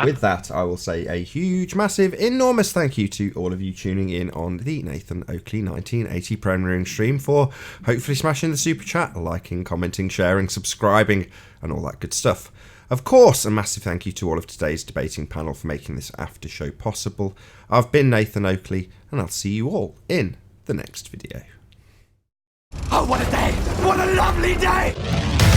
With that, I will say a huge, massive, enormous thank you to all of you tuning in on the Nathan Oakley 1980 Premiering stream for hopefully smashing the super chat, liking, commenting, sharing, subscribing, and all that good stuff. Of course, a massive thank you to all of today's debating panel for making this after show possible. I've been Nathan Oakley, and I'll see you all in the next video. Oh, what a day! What a lovely day!